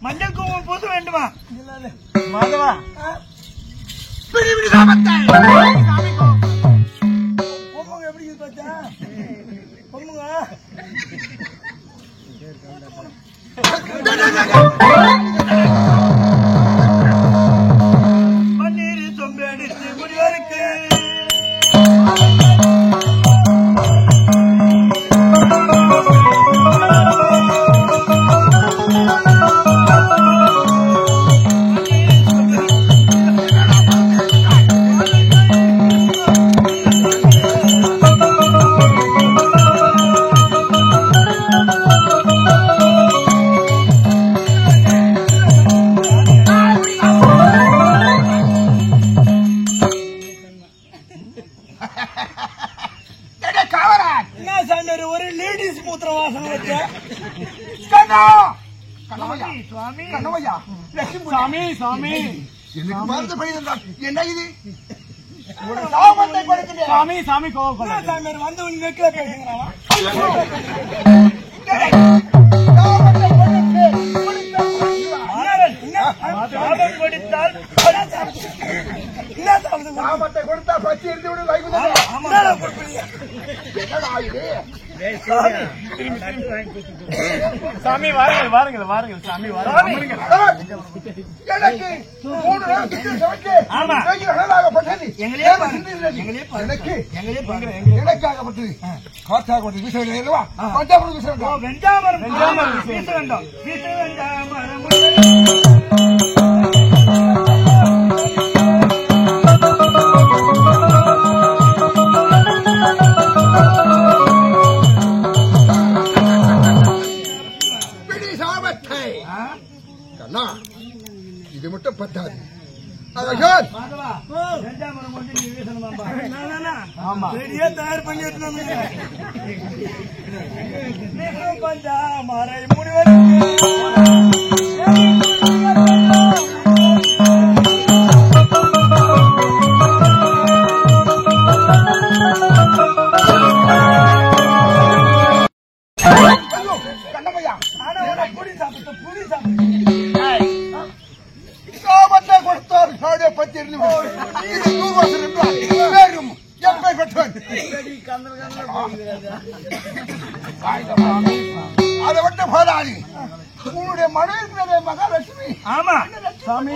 மஞ்சள் குங்குமம் பூச வேண்டுமா? மாதவா பொம்முங்க எப்படி பார்த்தா பொம்முங்க பன்னீர் தொங்கடித்து முடிவருக்கு ஒரு லேடிஸ் மூத்திர வாசனை வச்ச சுவாமி கண்ணமையா சாமி சாமி எனக்கு மருந்து பணி என்ன இது? சாமத்தை கொடுக்கிறேன். சாமி சாமி கோவம் சாமி வந்து நெக்ல பேசுங்கிறான். சாமத்தை கொடுத்தா பச்சி இருந்து விடு வைகுந்தம். சாமி வாருங்கள் வாருங்கள் வாருங்கள் சாமி வாருங்கள். எனக்கு 3 நாள் சுற்றி சமைச்சு அழகாகப்பட்டது. எனக்காகப்பட்டது காற்றாகப்பட்டது வீச வேண்டும் அல்லவா? பஞ்சாபுரம் வீச வேண்டும். வெஞ்சாமரம் வீச வேண்டும். வீச வெஞ்சாமரம் இது மட்டும் பத்தாது. தயார் பண்ணி மறை அதை விட்டு போதாது. உன்னுடைய மனு இருக்கிறதே மகாலட்சுமி. ஆமா சாமி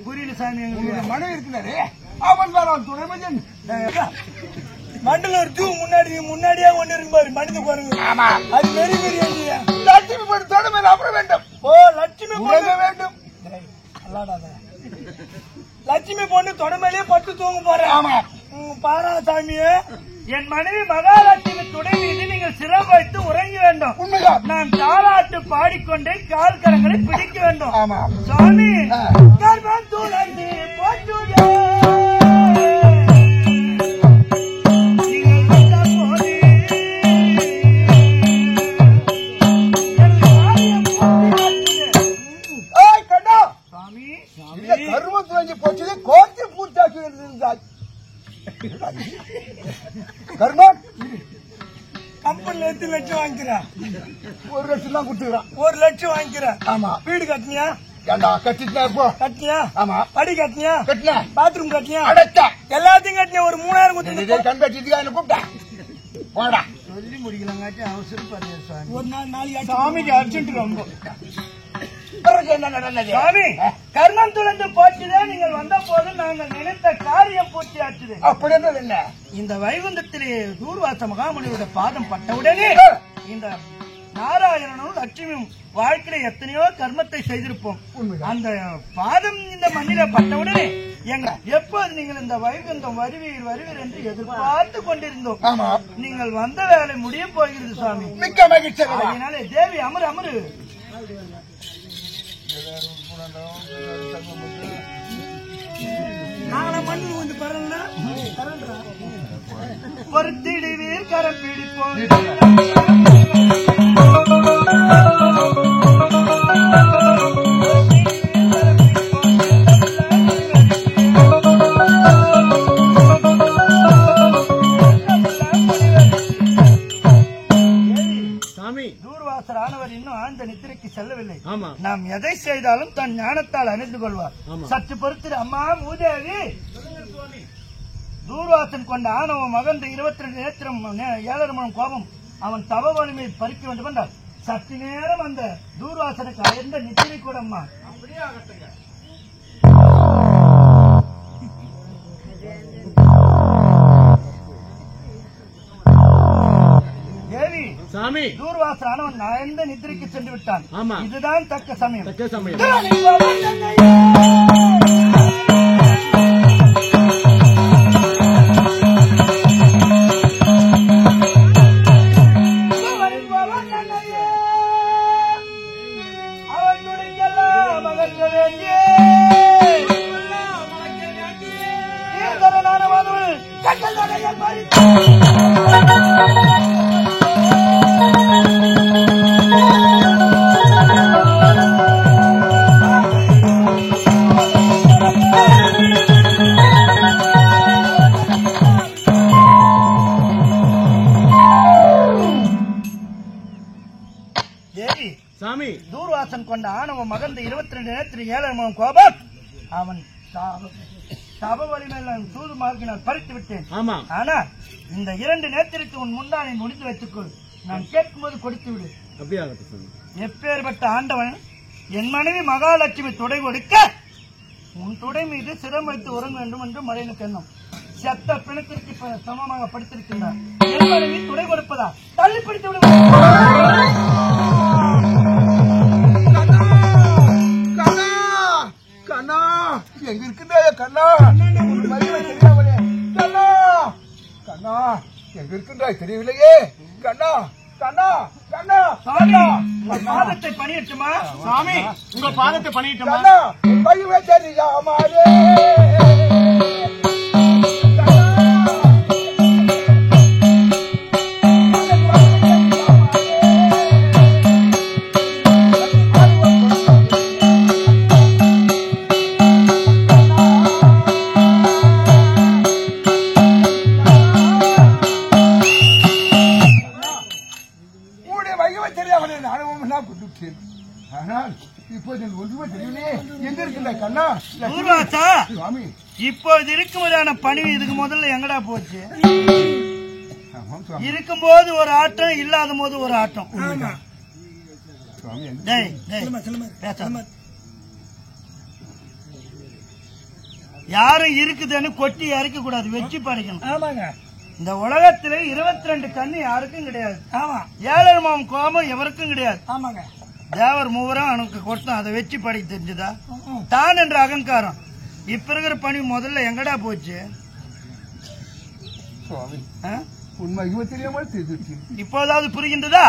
புரியல சாமி. மனு இருக்கிறதே அவன் தான் துணைமஞ்சன். மண்டல ஒரு முன்னாடியே ஒண்ணு இருக்குபாரு மனித பாருங்க. ஆமா அது பெரிய பெரிய லட்சுமி போட்டு தொடர்பு அப்புறம் வேண்டும். ஓ லட்சுமி வேண்டும். லட்சுமி பொண்ணு தொடமையிலே பட்டு தூங்க போறேன். ஆமா பாரா சாமியே, என் மனைவி மகாலட்சுமி துணை மீது நீங்கள் சிரம் வைத்து உறங்க வேண்டும். உண்மைதான். நான் தாலாட்டு பாடிக்கொண்டே கால் கரங்களை பிடிக்க வேண்டும். ஆமா சாமி கர்ப்பம் துளந்து போட்டுடே கருமத்துவஞ்சி போச்சு கோர்த்து பூர்த்தாக்கி இருந்தார். கர்மம் கம்பெனில 8 லட்சம் வாங்கிக்கிறேன். 1 லட்சம் தான் கொடுத்துக்கிறான். 1 லட்சம் வாங்கிக்கிறேன். ஆமா வீடு கட்டினியா? ஏண்டா கட்டிட்டா இப்போ கட்டினியா? ஆமா படி கட்டினியா? கட்டினா பாத்ரூம் கட்டினியா? அடச்சா எல்லாத்தையும் கட்டினியா? ஒரு 3000 கொடுத்து கண் கட்டிட்டு என்ன கூப்பிட்டா போடா சொல்லி முடிக்கலங்காட்டி அவசரம் பாரு சாமி. ஒரு நாளைக்கு சாமிக்கு அர்ஜென்ட் ரொம்ப. என்ன நடந்தது? சாமி கர்மம் துளந்து போச்சுதே. நீங்கள் வந்த போது நாங்கள் நினைத்த காரியம் பூர்த்தி ஆச்சுது. அப்படி என்ன? இந்த வைகுந்தத்திலே தூர்வாச மகாமுனியோட பாதம் பட்டவுடனே இந்த நாராயணனும் லட்சுமியும் வாழ்க்கையில எத்தனையோ கர்மத்தை செய்திருப்போம். அந்த பாதம் இந்த மண்ணில பட்டவுடனே எங்க எப்போது நீங்கள் இந்த வைகுந்தம் வருவீர் என்று எதிர்பார்த்து கொண்டிருந்தோம். நீங்கள் வந்த வேலை முடிய போகிறது சாமி. மிக்க மகிழ்ச்சி. அதனாலே தேவி அமரு நாளை மண்ணு வந்து பரல பொறுத்திடுவீர் கரம் பிடிப்போம். தூர்வாசரானவர் இன்னும் ஆழ்ந்த நித்திரைக்கு செல்லவில்லை. நாம் எதை செய்தாலும் தன் ஞானத்தால் அறிந்து கொள்வார். சற்று பொறுத்து அம்மா மூதேவி. தூர்வாசன் கொண்ட ஆணவம் மகந்த 22 நேத்திரம் 7 மணம் கோபம் அவன் தவ வலிமையை பறிக்க வேண்டும் என்றால் சற்று நேரம் அந்த தூர்வாசனுக்கு அயர்ந்த நித்திரை கூட அம்மா அப்படியே ஆகட்டுங்க. தேவி சாமி தூர்வாசனானவன் அயர்ந்த நித்திரைக்கு சென்று விட்டான். இதுதான் தக்க சமயம். துர்வாசன் கொண்ட ஆணவ மகந்த 22 நேரத்தில் 7 கோபம் அவன் சப வலிமையில் சூது மார்க்கினால் பறித்து விட்டேன். ஆனா இந்த 2 நேரத்திற்கு உன் முந்தானை முடித்து வைத்துக்கொள். நான் கேட்கும்போது கொடுத்து விடு. எப்பேற்பட்ட ஆண்டவன் என் மனைவி மகாலட்சுமி தொடை கொடுக்க உன் தொடை மீது சிரம் வைத்து உறங்க வேண்டும் என்று மறைனுக்கு எண்ணம். செத்த பிணத்திற்கு சமமாக படுத்திருக்கின்றார். என் மனைவி தொடை கொடுப்பதா? தள்ளி பிடித்து விடுவோம். கண்ணா எங்க இருக்குதா கண்ணா? கண்ணா கண்ணா எங்க இருக்குதா தெரியவில்லையே. கண்ணா கண்ணா கண்ணா கண்ணா பாதத்தை பணியட்டுமா? சாமி உங்க பாதத்தை பணியட்டுமா? கண்ணா பையவே தெரியாமாரே. இப்போது இருக்கும்போதான பணி இதுக்கு முதல்ல எங்கடா போச்சு? இருக்கும்போது ஒரு ஆட்டம், இல்லாத போது ஒரு ஆட்டம். யாரும் இருக்குதுன்னு கொட்டி இறக்க கூடாது, வச்சு படிக்கணும். இந்த உலகத்துல 22 கண்ணு யாருக்கும் கிடையாது. ஆமா, 7 கோபம் எவருக்கும் கிடையாது. ஆமாங்க, தேவர் மூவரும் அவனுக்கு கொடுத்தான். அதை வச்சு படிக்க தெரிஞ்சுதா? தான் என்ற அகங்காரம் இப்ப இருக்கிற பணி முதல்ல எங்கடா போச்சு? இப்போதாவது புரிகின்றதா?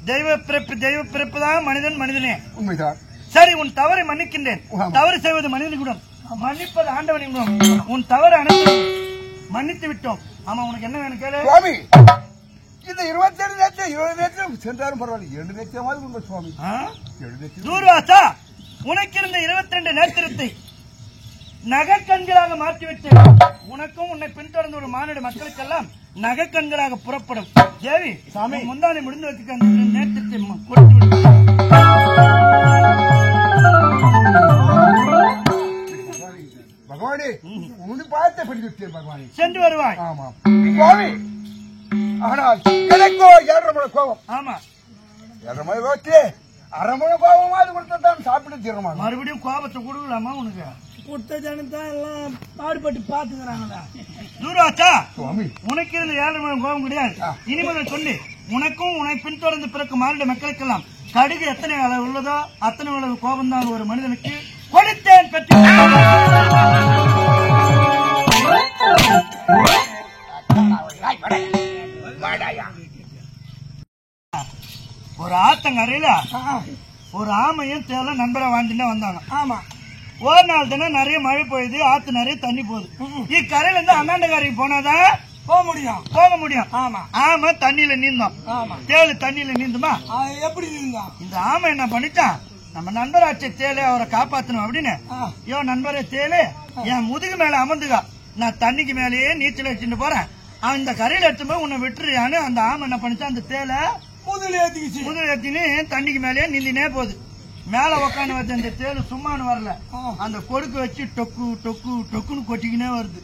தெய்வ பிறப்பு தான் மனிதன் மனிதனே. உண்மைதான். சரி, உன் தவறை மன்னிக்கின்றேன். தவறு செய்வது மனிதன் குணம், மன்னிப்பது ஆண்டவனின் குணம். உன் தவறு அனைத்து மன்னித்து விட்டோம். ஆமா, உனக்கு என்ன வேணும் கேளு. சுவாமி, இந்த 27 நேரத்தில் 20 நேரத்தில் சென்றாலும் பரவாயில்ல, 2 நேரத்தையாவது உங்க சுவாமி. தூர்வாசா, உனக்கு இருந்த 22 நேரத்தை நகைக்கண்களாக மாற்றிவிட்டேன். உனக்கும் உன்னை பின்தொடர்ந்த ஒரு மாநில மக்களுக்கெல்லாம் நகைக்கண்களாக புறப்படும். தேவி சாமி, முந்தானை முடிந்து வச்சுக்க நேரத்தை கொடுத்து விடு. பகவானே, உன் பார்த்த படித்து பகவானே சென்று வருவாய். ஆமா சுவாமி, ஆனால் எனக்கோ 7.5 கோபம். ஆமா, 7.5 கோபத்து 1/2 கோபமாவது கொடுத்தான் சாப்பிட்டு தீரமா. மறுபடியும் கோபத்தை கொடுக்கலாமா? உனக்கு கொடுத்த ஜனத்தான் எல்லாம் பாடுபட்டு பாத்துக்கிறாங்களா? தூர்வாசா, உனக்கு இருந்த 7.5 கோபம் கிடையாது. இனிமேல் சொல்லி, உனக்கும் உன்னை பின்தொடர்ந்து பிறகு மாநில மக்களுக்கெல்லாம் கடுகு எத்தனை அளவு உள்ளதோ அத்தனை அளவு கோபம் தான் ஒரு மனிதனுக்கு கொடுத்தேன். பற்றி ஒரு ஆத்தங்கரையில ஒரு ஆமையும் தேலும் நண்பரை வாழ்ந்துட்டு வந்தாங்க. ஆமா, ஒரு நாள் தினம் நிறைய மழை போகுது, ஆத்து நிறைய தண்ணி போகுது. இக்கரையில இருந்து அண்ணாண்டக்காரைக்கு போனாதான் போக முடியும். ஆமா, ஆமை தண்ணியில நீந்தோம். ஆமா, தேலு தண்ணியில நீந்துமா? எப்படி நீந்தோம்? இந்த ஆமை என்ன பண்ணிட்டான், நம்ம நண்பராட்சி தேலு அவரை காப்பாத்தணும் அப்படின்னு, யோ நண்பரே தேலு, என் முதுகு மேல அமர்ந்துக்கா, நான் தண்ணிக்கு மேலேயே நீச்சல் வச்சுட்டு போறேன், அந்த கரையில எடுத்து போய் உன்னை விட்டுறியான்னு அந்த ஆமை என்ன பண்ணிச்சா, அந்த தேலை முதல் ஏத்தின்னு தண்ணிக்கு மேலேயே நீந்தினே போகுது. மேல உக்காந்து வச்ச அந்த தேலு சும்மானு வரல, அந்த கொடுக்கு வச்சு டொக்கு டொக்கு டொக்குன்னு கொட்டிக்கினே வருது.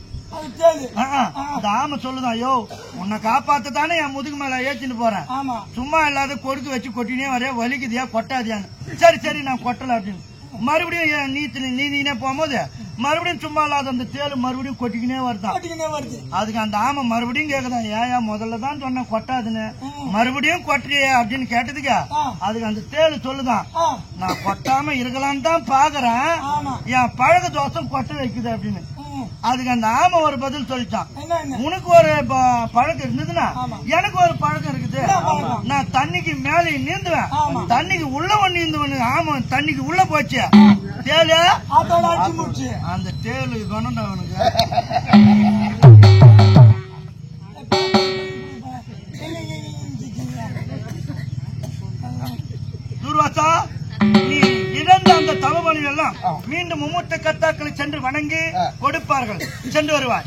அந்த ஆமை சொல்லுதான், ஐயோ உன்னை காப்பாத்த தானே என் முதுகு மேல ஏத்தின்னு போறேன், சும்மா இல்லாத கொடுக்கு வச்சு கொட்டினே வரையா, வலிக்குதியா கொட்டாதியான்னு. சரி சரி நான் கொட்டல அப்படின்னு மறுபடியும் நீந்தினே போகும்போது மறுபடியும் சும்மா இல்லாத அந்த தேலு மறுபடியும் கொட்டிக்கினே வருது. அதுக்கு அந்த ஆமை மறுபடியும் கேக்குதான், ஏயா முதல்ல தான் சொன்ன கொட்டாதுன்னு, மறுபடியும் கொட்டுறிய அப்படின்னு கேட்டதுக்கு அதுக்கு அந்த தேலு சொல்லுதான், நான் கொட்டாம இருக்கலான்னு தான் பாக்குறேன், என் பழக தோசம் கொட்ட வைக்குது அப்படின்னு. அதுக்கு அந்த ஆமை ஒரு பதில் சொல்லிட்டான், உனக்கு ஒரு பழக்கம் இருந்ததுன்னா எனக்கு ஒரு பழக்கம் இருக்குது, நான் தண்ணிக்கு மேலே நீந்துவேன், தண்ணிக்கு உள்ள நீந்துவேன். ஆமா, தண்ணிக்கு உள்ள போச்சு தேலு, அந்த தேலு கொண்டு அவனுக்கு. தூர்வாசா, நீ இழந்த அந்த தவபலி எல்லாம் மீண்டும் மும்மூர்த்த கர்த்தாக்களை சென்று வணங்கி கொடுப்பார்கள். சென்று வருவாய்.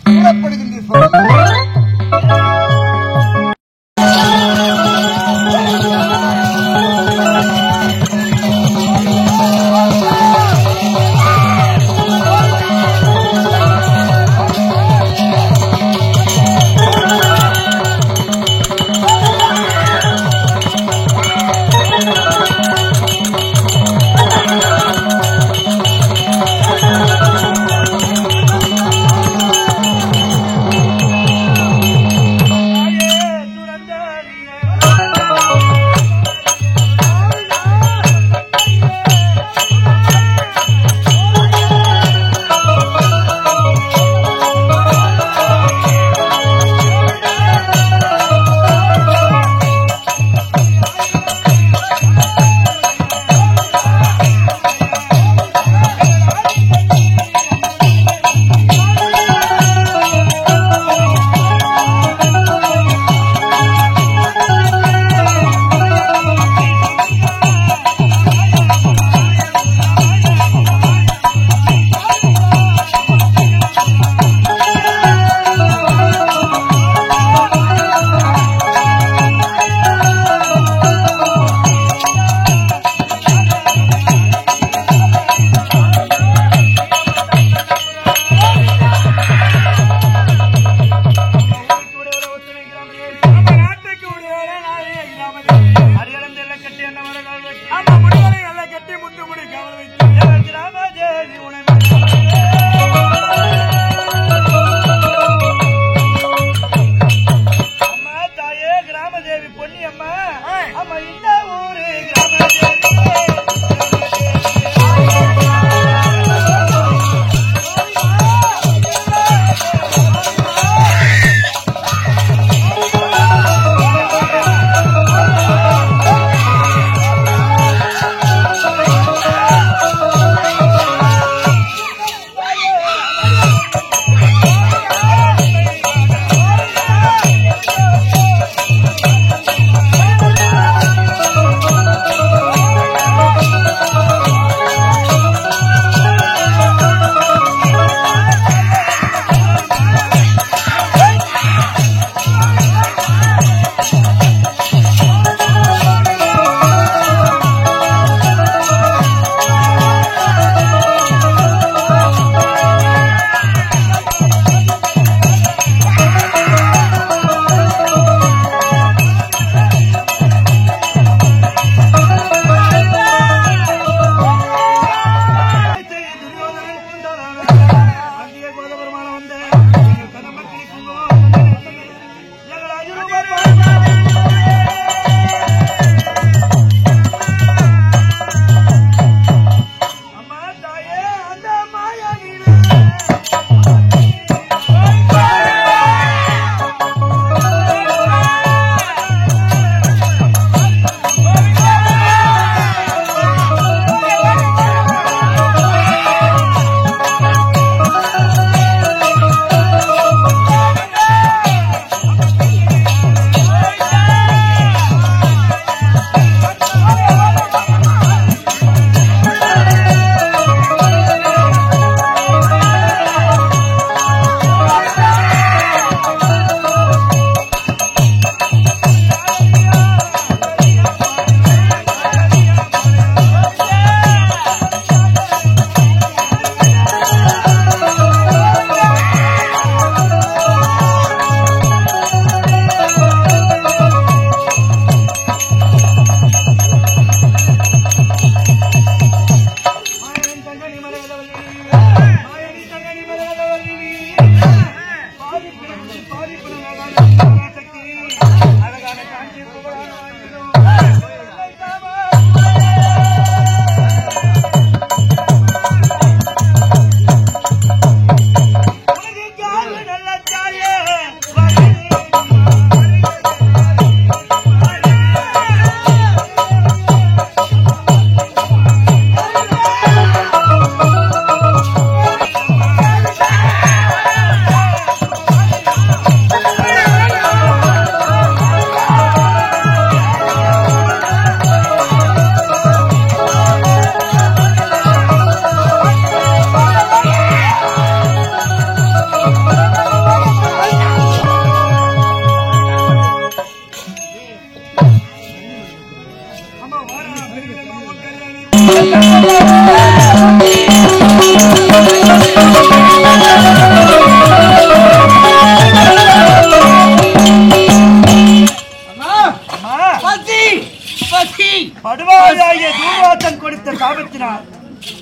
படுவாயாகிய தூர்வாசன் கொடுத்த சாபத்தினால்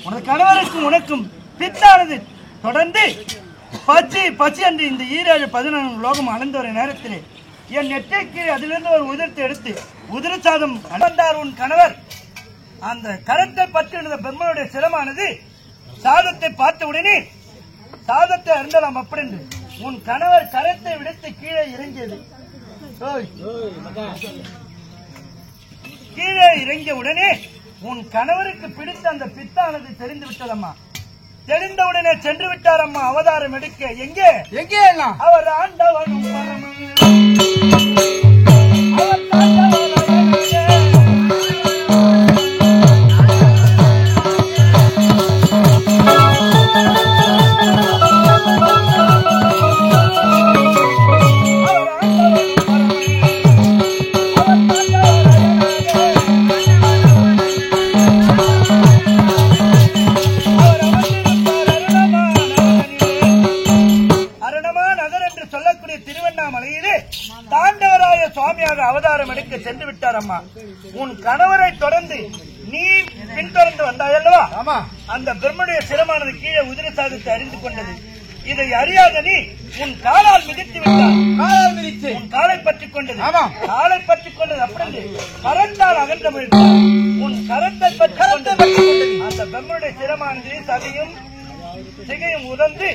உனது கணவருக்கும் உனக்கும் பித்தானது தொடர்ந்து பசி பசி என்று இந்த 7-14 லோகம் அளந்த ஒரு நேரத்திலே என் நெட்டைக்கு அதிலிருந்து ஒரு உதிரத்தை எடுத்து உதிர சாதம் அளந்தார் உன் கணவர். அந்த கரத்தை பற்றியிருந்த பிரம்மனுடைய சிரமானது சாதத்தை பார்த்த உடனே சாதத்தை அருந்தலாம் அப்படின்னு உன் கணவர் கரத்தை விடுத்து கீழே இறங்கியது. கீழே இறங்கிய உடனே உன் கணவருக்கு பிடித்த அந்த பித்தானது தெரிந்து விட்டதம்மா. தெரிந்தவுடனே சென்று விட்டார் அம்மா அவதாரம் எடுக்க. எங்கே எங்கே அவர் ஆண்டவனும் அவதாரம் எடுக்க சென்று விட்டார் அம்மா. உன் கணவரை தொடர்ந்து நீ பின்தொடர்ந்து வந்தாயல்லவா? அந்த பிரம்மனுடைய சிரமானது கீழே உதிர சாதத்தை அறிந்து கொண்டது. இதை அறியாத நீ உன் காலால் மிதித்து விட்டார். காலால் மிதித்து உன் காலை பற்றிக் கொண்டது. காலை பற்றிக் கொண்டது அப்படி கரத்தால் அகன்ற முயற்சி உன் கரத்தை பற்றி கொண்டது. அந்த பிரம்மனுடைய சிரமானது சதையும் சிகையும் உதர்ந்து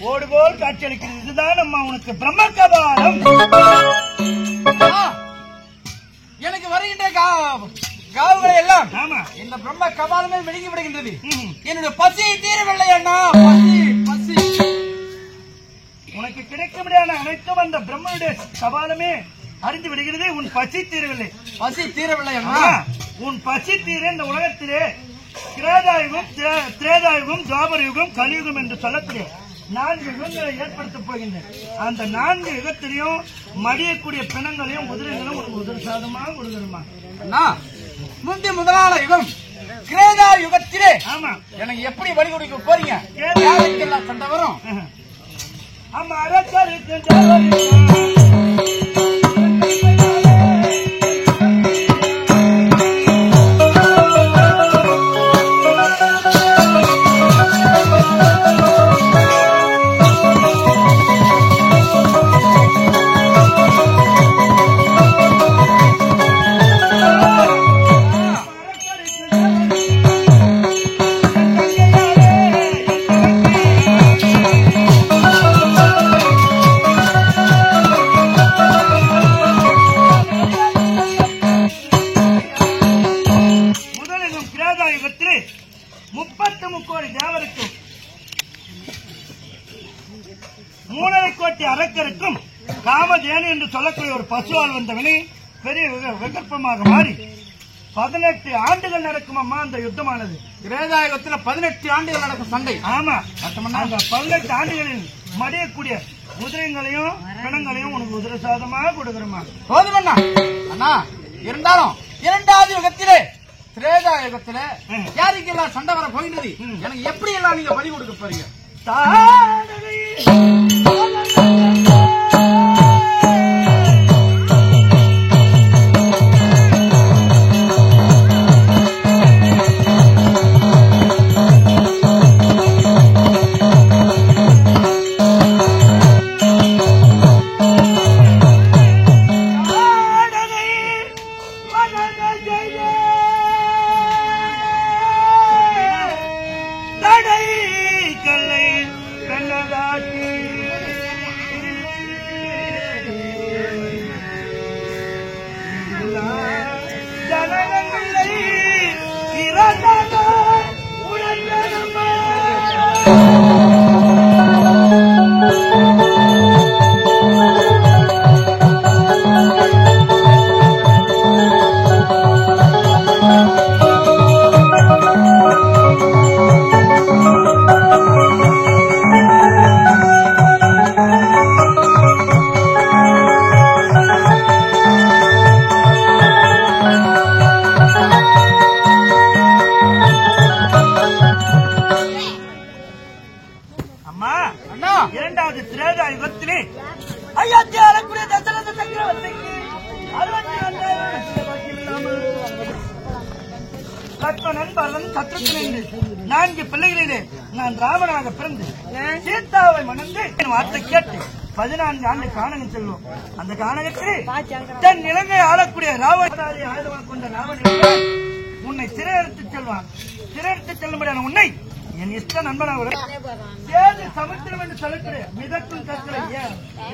ஓடுபோல் காட்சியளிக்கிறது. இதுதான் அம்மா உனக்கு பிரம்ம கபாலம். எனக்கு வருகின்ற காவுகளை எல்லாம் இந்த பிரம்ம கபாலமே மெழுகி விடுகின்றது. என்னுடைய பசி தீரவில்லை அண்ணா. பசி உனக்கு கிடைக்க முடியாத அனைத்தும் அந்த பிரம்மனுடைய கபாலமே அறிந்து விடுகிறது. உன் பசி தீரவில்லை. பசி தீரவில்லை அண்ணா. உன் பசி தீர இந்த உலகத்திலே கிரேதாயுகம் திரேதாயுகம் துவாபர யுகம் கலியுகம் என்று சொல்லக்கூடிய 4 யுகங்களை ஏற்படுத்தப் போகின்றன. அந்த 4 யுகத்திலையும் மடியக்கூடிய பிணங்களையும் குதிரைகளும் ஒரு உதரசாதமாக கொடுக்கணுமா? முதலான யுகம் கிரேதா யுகத்திலே ஆமா எனக்கு எப்படி வழி கொடுக்க போறீங்க? யாருக்கெல்லாம் சண்டை வரும்? ஆமா அரசருக்கு அரக்கருக்கும் காமதேனு என்று சொல்லக்கூடிய ஒரு பசுவால் வந்தவனே பெரிய விகற்பமாக மாறி 18 ஆண்டுகள் நடக்கும் அம்மா அந்த யுத்தமானது. கிரேதாயுகத்தில் 18 ஆண்டுகள் நடக்கும் சண்டை. ஆமா அந்த 18 ஆண்டுகளில் மடியக்கூடிய குதிரைகளையும் பிணங்களையும் உனக்கு உதிரசாதமாக கொடுக்கிறோமா? போதுமண்ணா. அண்ணா இருந்தாலும் 2வது யுகத்திலே திரேதா யுகத்திலே யாருக்கெல்லாம் சண்டை வர போகின்றது? எனக்கு எப்படி எல்லாம் நீங்க பலி கொடுக்க போறீங்க? திரேதா யுகத்திலே ஐயாத்தி ஆளக்கூடிய தசரத சக்கரவர்த்திக்கு 64 லட்சுமணன் பரதன் சத்ருகன் என்று 4 பிள்ளைகளிலே நான் ராவணனாக பிறந்து சீதாவை மணந்து என் வார்த்தை கேட்டு 14 ஆண்டு கானகம் செல்வோம். அந்த கானகத்தில் தன் இலங்கை ஆளக்கூடிய ராவணாதி ஆயுதமாக கொண்ட ராவணன் உன்னை சிறையெடுத்துச் செல்வான். சிறையெடுத்துச் செல்லும்படியான உன்னை என் இஷ்ட நண்பனாக சேது சமுத்திரம் என்று சொல்லக்கூடிய மிதக்கும் கற்களை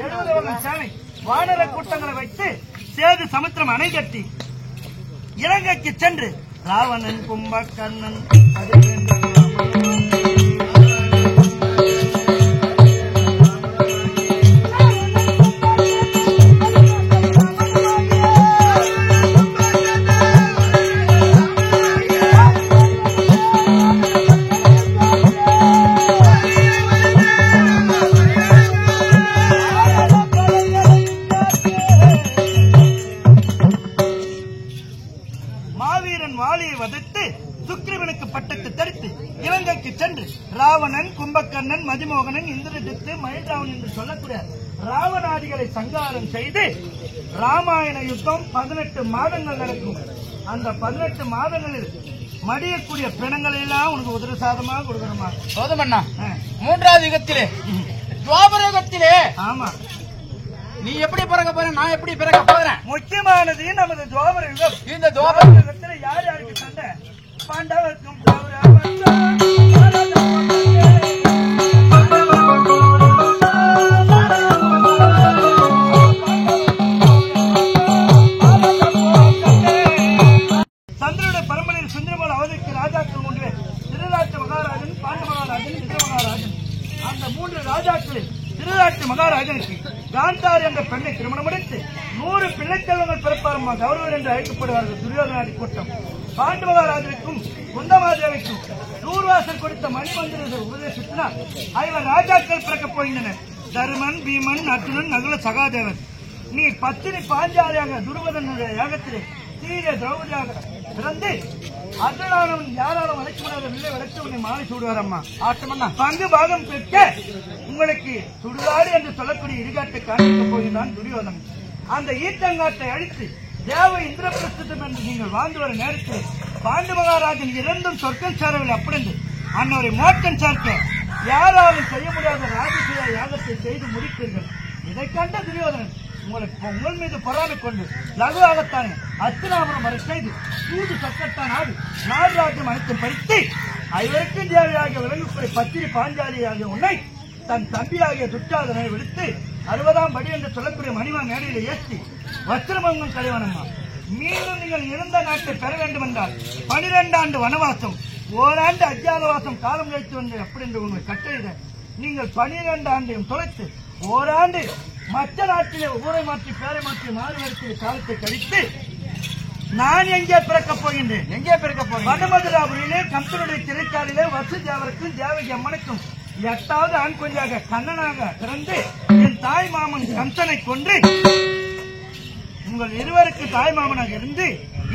70 சேனை வானர கூட்டங்களை வைத்து சேது சமுத்திரம் அணை கட்டி இலங்கைக்கு சென்று ராவணன் கும்பகர்ணன் ராவணன் கும்பகர்ணன் மதிமோகனன் இந்திரஜித்து மயில்ராவன் என்று சொல்லக்கூடிய ராவணாதிகளை சங்காரம் செய்து ராமாயண யுத்தம் 18 மாதங்கள் நடக்கும். அந்த 18 மாதங்களில் மடியக்கூடிய பிணங்களை எல்லாம் உனக்கு உதரசாதமாக கொடுக்கணுமா? சோதமண்ணா, 3வது யுகத்திலே துவாபர யுகத்திலே ஆமா நீ எப்படி பிறக்க போற, நான் எப்படி பிறக்க போறேன்? முக்கியமானது நமது துவாபர யுகம். இந்த துவாபர யுகத்தில் யார் யாருக்கு சண்டை? பாண்டவருக்கும் சந்திரனுடைய பரம்பரையில் சுந்தரமோடு அவதற்கு ராஜாக்கள் 3 திருநாட்டு மகாராஜன், பாண்ட மகாராஜன், விஜய மகாராஜன். அந்த 3 ராஜாக்களில் திருநாட்டு மகாராஜனுக்கு காந்தாரி என்ற பெண்ணை திருமணம் முடித்து 100 பிள்ளைத்தெல்வங்கள் பிறப்பாரம்மா கௌரவர் என்று அழைக்கப்படுவார்கள். துரியோதனாதி கூட்டம் பாண்ட மகாராஜனுக்கும் குந்தமாதேவிக்கும் நூறுவாசல் கொடுத்த மணிமந்திர உபதேசத்தினால் 5 ராஜாக்கள் பிறக்கப் போகின்றனர். தருமன், பீமன், அர்ஜுனன், நகுல, சகாதேவன். நீ பத்தினி பாஞ்சாலியாக துருவதனுடைய யாகத்திலே தீர திரௌபதியாக பிறந்து அர்ஜுனானவன் யாராலும் அழைக்க முடியாத வில்லை வளர்த்து உன்னை மாலை சூடுவார். அம்மா ஆட்டமண்ணா பங்கு பாகம் பெற்ற உங்களுக்கு சுடுகாடு என்று சொல்லக்கூடிய இடுகாட்டை காண்பிக்கப் போகிறான் துரியோதனன். அந்த ஈட்டங்காட்டை அழித்து தேவ இந்திரபிரஸ்தம் என்று நீங்கள் வாழ்ந்து வர நேரத்தில் பாண்டு மகாராஜன் இறந்தும் சொர்க்கம் சேரவில்லை. அப்படி அன்னவரை மோட்டம் சேர்க்க யாராலும் செய்ய முடியாத ராஜசூய யாகத்தை செய்து முடிப்பீர்கள். இதை கண்ட துரியோதனன் உங்கள் மீது பொறாமை கொண்டு லகுவாகத்தானே அத்தினாபுரம் வரை செய்து சூது சக்கத்தான் நாடு ராஜ்யம் அனைத்தும் பறித்து 5 தேவையாக விலங்குப்படை பத்திரி பாஞ்சாலியாகிய உன்னை தன் தம்பியாகிய துச்சாதனை விடுத்து 60ஆம் படி என்று சொல்லக்கூடிய மணிமா மேடையில ஏற்றி வஸ்திரமங்கம் கலைவனம்மா. மீண்டும் நீங்கள் இருந்த நாட்டை பெற வேண்டும் என்றால் 12 ஆண்டு வனவாசம், 1 ஆண்டு அஜ்ஞாதவாசம் காலம் கழித்து வந்து அப்படி என்று உங்களை கட்டளையிட நீங்கள் 12 ஆண்டையும் தொலைத்து 1 ஆண்டு மற்ற நாட்டிலே ஊரை மாற்றி பேரை மாற்றி மாறுவதற்கு காலத்தை கழித்து நான் எங்கே பிறக்கப் போகின்றேன்? எங்கே பிறக்கப் போகிறேன்? வடமதுராபுரியிலே கம்பனுடைய திரைக்காலிலே வசுதேவருக்கும் தேவகி அம்மனுக்கும் 8வது ஆண் குஞ்சாக கண்ணனாக பிறந்து என் தாய் மாமன் கம்சனை கொன்று உங்கள் இருவருக்கு தாய் மாமனாக இருந்து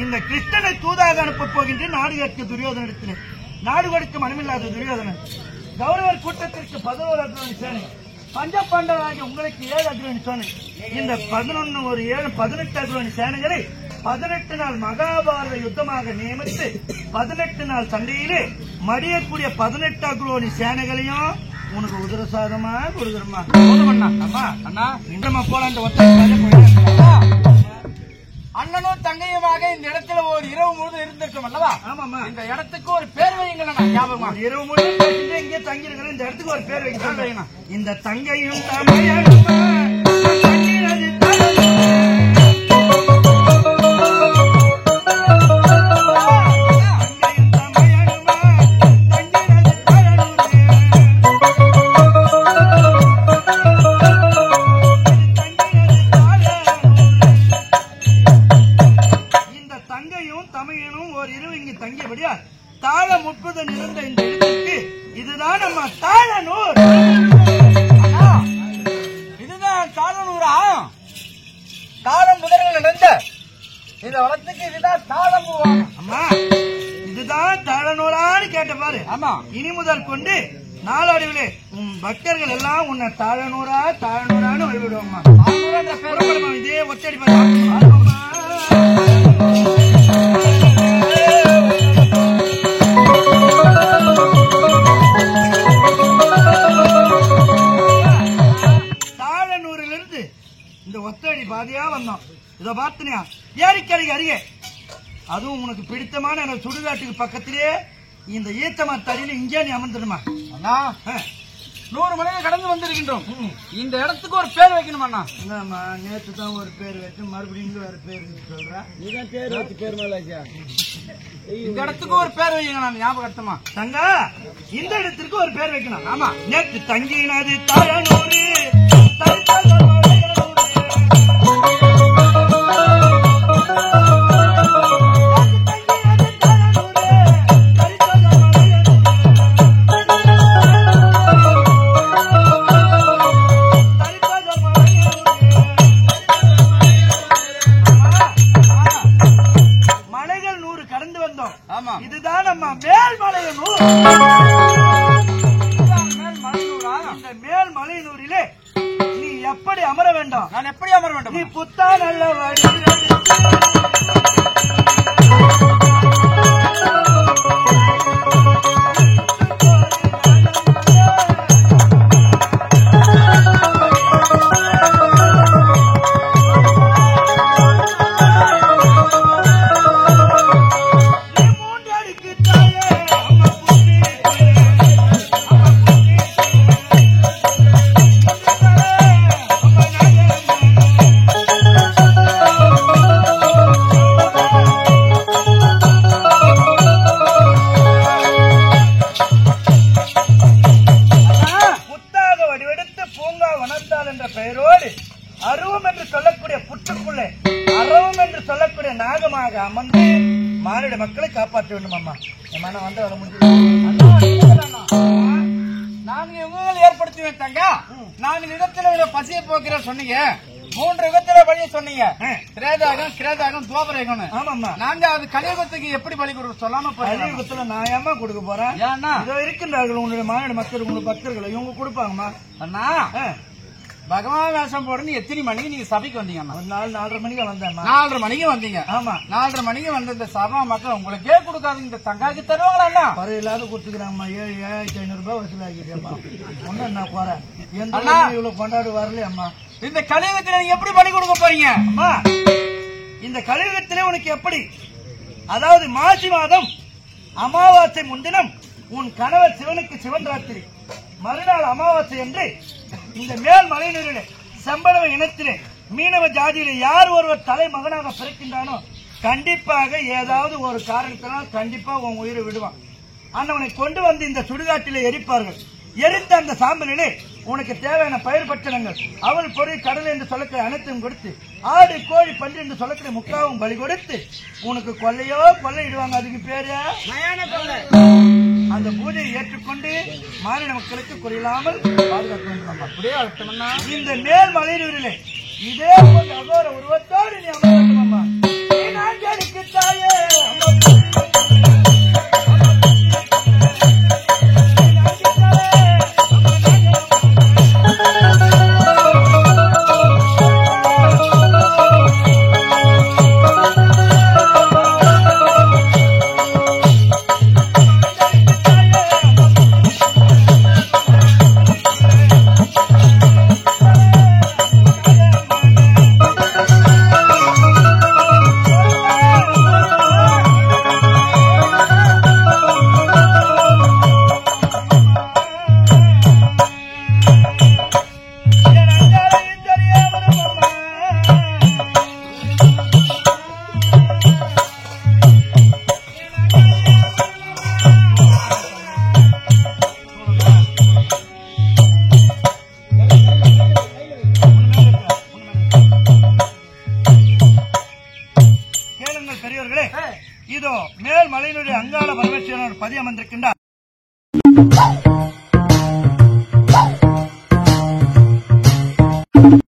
இந்த கிருஷ்ணனை தூதாக அனுப்பப் போகின்ற நாடு கேட்க துரியோதனிடத்திலே நாடு கொடுக்க மனமில்லாத துரியோதனன் கௌரவர் கூட்டத்திற்கு 11 அக்ரோனி சேனை, பஞ்ச பாண்டவராகிய உங்களுக்கு 7 அக்ரோனி சேனை. இந்த 11 ஒரு 7 18 அக்ரோனி சேனைகளை 18 நாள் மகாபாரத யுத்தமாக நியமித்து 18 நாள் சண்டையிலே மடியக்கூடிய 18 அக்ரோனி சேனைகளையும் உனக்கு உதரசாதமா கொடுக்குறமா? அம்மா அண்ணா இந்தமா போலாண்ட ஒற்றை அண்ணனும் தங்கையுமாக இந்த இடத்துல ஒரு இரவு முழுவதும் இருந்திருக்கோம் அல்லவா? ஆமாமா. இந்த இடத்துக்கு ஒரு பேர் வைங்களா? ஞாபகமா இரவு முழுவதும் இங்கே தங்கி இருக்கிற இந்த இடத்துக்கு ஒரு பேர் வைக்கணும். இந்த தங்கையும் தாழம் 30 இருந்த இந்த இடத்துக்கு இதுதான் நம்ம தாழனூர். இதுதான் தாழனூரா? தாழம் முதல்கள் நடந்த இந்த வளத்துக்கு இதுதான் தாழம் பூவா? அம்மா இதுதான் தாழனூரான்னு கேட்ட பாரு. ஆமா. இனி முதல் கொண்டு நாளடைவிலே உன் பக்தர்கள் எல்லாம் உன்னை தாழனூரான்னு வழிவிடுவாங்கம்மா. இதே ஒத்தடி தாழனூரிலிருந்து இந்த ஒத்தடி பாதையா வந்தோம். இதை பார்த்தினியா ஏரிக்கரைக்கு அருகே, அதுவும் உனக்கு பிடித்தமான எனக்கு சுடுகாட்டுக்கு பக்கத்திலே இந்த ஈச்சமரத்தடியில இங்கே நீ அமர்ந்துடுமா. 100 மணிக்கு கடந்து வந்திருக்கின்றோம். இந்த இடத்துக்கு ஒரு பேர் வைக்கணுமா? என்னம்மா நேற்று தான் ஒரு பேர் வச்சு மறுபடியும் வேற பேர் சொல்றேன். இந்த இடத்துக்கு ஒரு பேர் வைங்க. நான் ஞாபகமா தங்கா இந்த இடத்திற்கு ஒரு பேர் வைக்கணும். ஆமா, நேற்று தங்கினது தாழனூரு இதுதான் நம்ம மேல்மலையனூர். இந்த மேல்மலையனூரிலே நீ எப்படி அமர வேண்டும்? நான் எப்படி அமர வேண்டும்? நீ புத்தா நல்ல அருவம் என்று சொல்லக்கூடிய புற்றுக்குள்ளே அறவம் என்று சொல்லக்கூடிய நாகமாக அமர்ந்து மானிட மக்களை காப்பாற்ற வேண்டும். அம்மா என் மனம் வந்து வர முடியும். நான்கு யுகங்கள் ஏற்படுத்தி வைத்தாங்க. 4 யுகத்துல பசியை போக்கிற சொன்னீங்க. 3 யுகத்துல பலிய சொன்னீங்க. கிரேதாகம் துவாபரேகம். ஆமாம்மா, நாங்க அது கலியுகத்துக்கு எப்படி பலி கொடுக்க சொல்லாம கலியுகத்துல நான் ஏமா கொடுக்க போறேன்? ஏன்னா இதோ இருக்கின்றார்கள் உன்னுடைய மானிட மக்கள், உங்களுடைய பக்தர்கள், இவங்க கொடுப்பாங்கம்மா. அண்ணா பகவான் வேஷம் போடுன்னு எத்தனை மணிக்கு நீங்க சபைக்கு வந்தீங்க? 4:30 மணிக்கு வந்தேன். 4:30 மணிக்கு வந்தீங்க. ஆமா, 4:30 மணிக்கு வந்த இந்த சபா மக்கள் உங்களுக்கே கொடுக்காது. இந்த தங்காய்க்கு தருவாங்களா? பறை இல்லாத கொடுத்துக்கிறாங்கம்மா. 7,500 ரூபாய் வசூலாக்கிட்டேம்மா. ஒண்ணு என்ன போறேன் இவ்வளவு கொண்டாடு வரல அம்மா. இந்த கலியுகத்துல நீங்க எப்படி பலி கொடுக்க போறீங்க? அம்மா இந்த கலியுகத்திலே உனக்கு எப்படி, அதாவது மாசி மாதம் அமாவாசை முன்தினம் உன் கணவர் சிவனுக்கு சிவன் ராத்திரி, மறுநாள் அமாவாசை என்று இந்த மேல் மலையினரிலே செம்பளவ இனத்திலே மீனவ ஜாதியிலே யார் ஒருவர் தலைமகனாக பிறக்கின்றானோ கண்டிப்பாக ஏதாவது ஒரு காரணத்தினால் கண்டிப்பா உன் உயிரை விடுவான். அண்ணவனை கொண்டு வந்து இந்த சுடுகாட்டிலே எரிப்பார்கள். எரிந்த அந்த சாம்பலிலே உனக்கு தேவையான பயிர் பட்சணங்கள், அவள் பொருள் கடல் என்று சொல்லக்கூடிய அனைத்தையும் கொடுத்து, ஆடு கோழி பன்றி என்று சொல்லக்கூடிய முக்காவும் பலி கொடுத்து உனக்கு கொள்ளையிடுவாங்க. அதுக்கு பேரு அந்த பூஜையை ஏற்றுக்கொண்டு மாநில மக்களுக்கு குறையில்லாமல் பாதுகாக்க வேண்டும். அப்படியே அர்த்தம்னா இந்த மேல் மலையிலே இதே போன்ற அகோர உருவத்தோடு நீ அமர வேண்டும். அம்மா தாயே பெரியவர்களே, இதோ மேல் மலையினுடைய அங்காள பரமேஸ்வரர் பதியம் வந்திருக்கின்றார்.